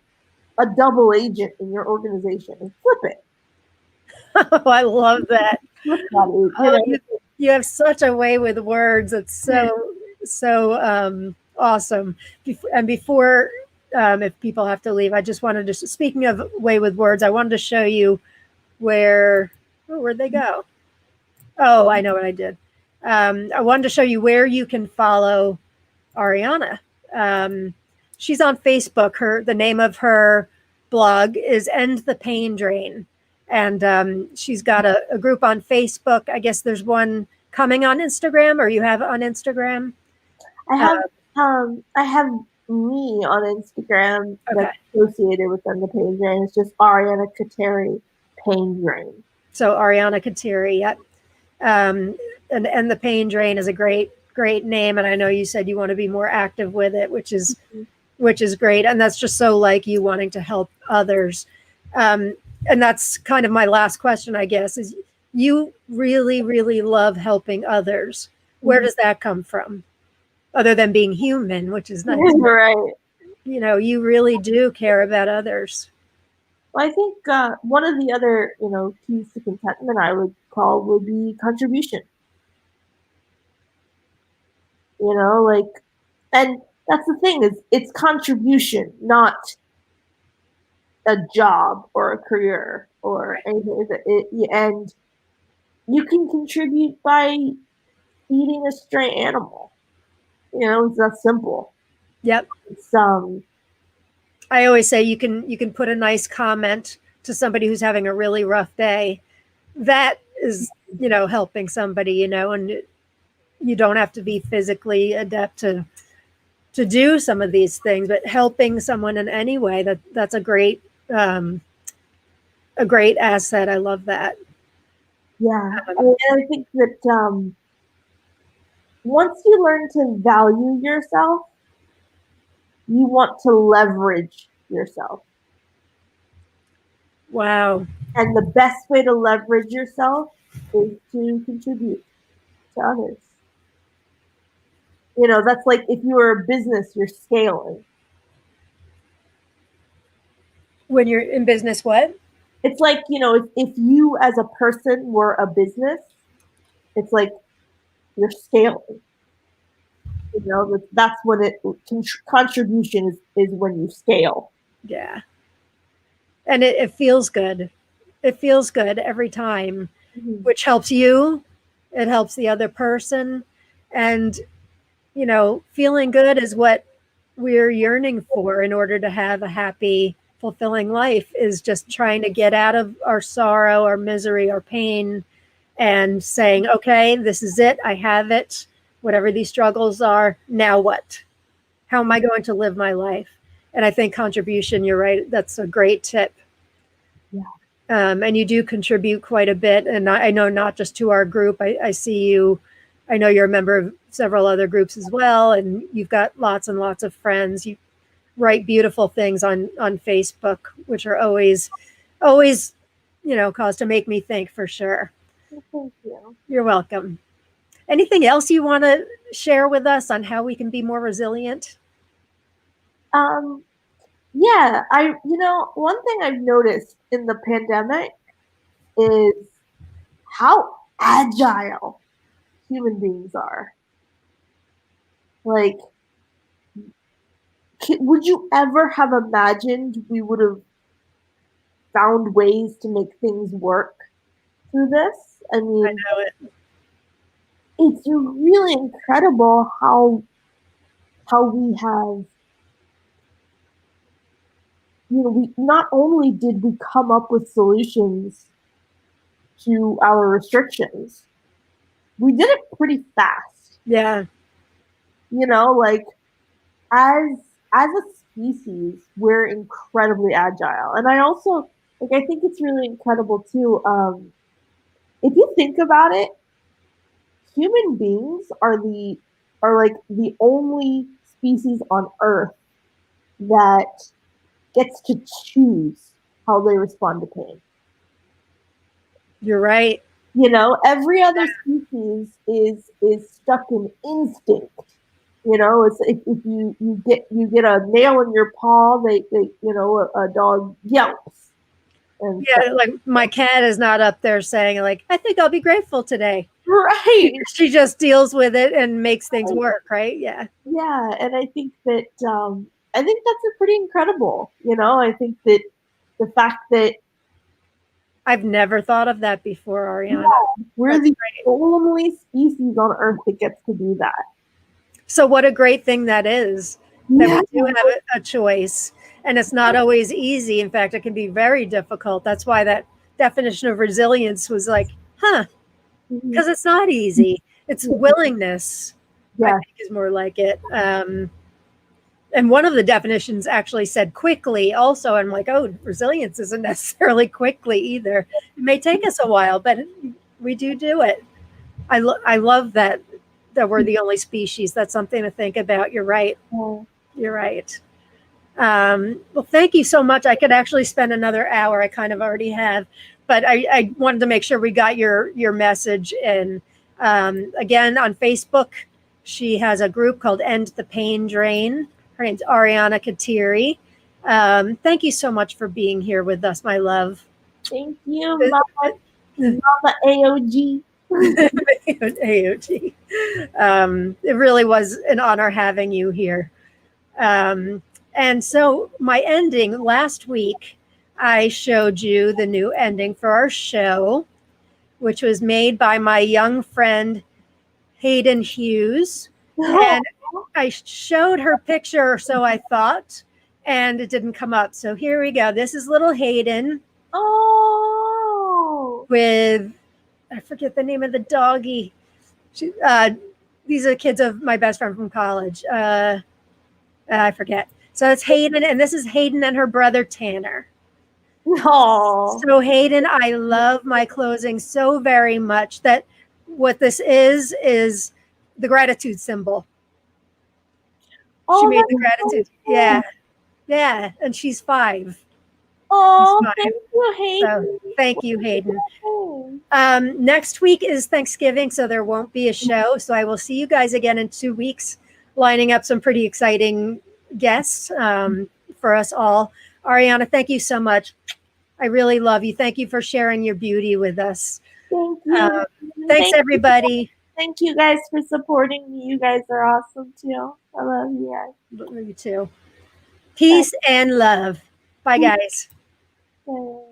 a double agent in your organization and flip it. Oh, I love that. Flip that, Oh, you have such a way with words. It's so awesome. And before, if people have to leave, I just wanted to, speaking of way with words, I wanted to show you where'd they go? Oh, I know what I did. I wanted to show you where you can follow Ariana. She's on Facebook. The name of her blog is End the Pain Drain. And she's got a group on Facebook. I guess there's one coming on Instagram, or you have on Instagram. I have me on Instagram that's associated with End the Pain Drain. It's just Ariana Kateri Pain Drain. So Ariana Kateri, yep. And the Pain Drain is a great name, and I know you said you want to be more active with it, which is great, and that's just so like you wanting to help others. And that's kind of my last question, I guess, is you really, really love helping others. Where does that come from? Other than being human, which is nice. Right. You really do care about others. Well, I think one of the other, keys to contentment I would be contribution. And that's the thing, is it's contribution, not a job or a career or anything. And you can contribute by feeding a stray animal. It's that simple. Yep. It's I always say you can put a nice comment to somebody who's having a really rough day. That is, helping somebody, and you don't have to be physically adept to do some of these things, but helping someone in any way, that's a great asset. I love that. Yeah. I think that once you learn to value yourself, you want to leverage yourself. Wow. And the best way to leverage yourself is to contribute to others. That's like if you were a business, you're scaling. When you're in business, what? It's like, if you as a person were a business, it's like you're scaling. That's when contribution is when you scale. Yeah. And it feels good. It feels good every time, which helps you. It helps the other person. And, feeling good is what we're yearning for in order to have a happy, fulfilling life, is just trying to get out of our sorrow, our misery, our pain, and saying, okay, this is it. I have it. whatever these struggles are, now what? How am I going to live my life? And I think contribution, you're right, that's a great tip. Yeah. And you do contribute quite a bit. And I know not just to our group, I see you, I know you're a member of several other groups as well. And you've got lots and lots of friends. You write beautiful things on Facebook, which are always, cause to make me think for sure. Well, thank you. You're welcome. Anything else you want to share with us on how we can be more resilient? Yeah, one thing I've noticed in the pandemic is how agile human beings are. Like, would you ever have imagined we would have found ways to make things work through this? I mean, I know it. it's really incredible how we have, we not only did we come up with solutions to our restrictions, we did it pretty fast. Yeah. Like, as a species, we're incredibly agile. And I also, I think it's really incredible too. If you think about it, human beings are like the only species on Earth that gets to choose how they respond to pain. You're right. Every other species is stuck in instinct. It's if you get a nail in your paw, they a dog yelps. And Yeah, like my cat is not up there saying like, I think I'll be grateful today. right. She just deals with it and makes things work, right? Yeah. Yeah, and I think that's a pretty incredible. I think that the fact that I've never thought of that before, Ariana. Yeah, we're the only species on Earth that gets to do that. So what a great thing that is, that we do have a choice. And it's not always easy. In fact, it can be very difficult. That's why that definition of resilience was like, because it's not easy. It's willingness, I think, is more like it. And one of the definitions actually said quickly also. I'm like, oh, resilience isn't necessarily quickly either. It may take us a while, but we do it. I love that we're the only species. That's something to think about. You're right. You're right. Well, thank you so much. I could actually spend another hour. I kind of already have, but I wanted to make sure we got your message. And again, on Facebook, she has a group called End the Pain Drain. Her name's Ariana Kateri. Thank you so much for being here with us, my love. Thank you, Mama AOG. AOG. It really was an honor having you here. And so my ending last week, I showed you the new ending for our show, which was made by my young friend, Hayden Hughes. And I showed her picture, or so I thought, and it didn't come up. So here we go. This is little Hayden. Oh. With, I forget the name of the doggy. These are the kids of my best friend from college. I forget. So it's Hayden, and this is Hayden and her brother Tanner. Oh. So Hayden, I love my closing so very much that what this is the gratitude symbol. She made the gratitude. Yeah. Yeah. And she's 5. Oh, thank you, Hayden. So, thank you, Hayden. Next week is Thanksgiving, so there won't be a show. So I will see you guys again in 2 weeks, lining up some pretty exciting guests for us all. Ariana, thank you so much. I really love you. Thank you for sharing your beauty with us. Thank you. Thanks, everybody. Thank you guys for supporting me. You guys are awesome too. I love you guys. Love you too. Peace and love. Bye, guys. Bye.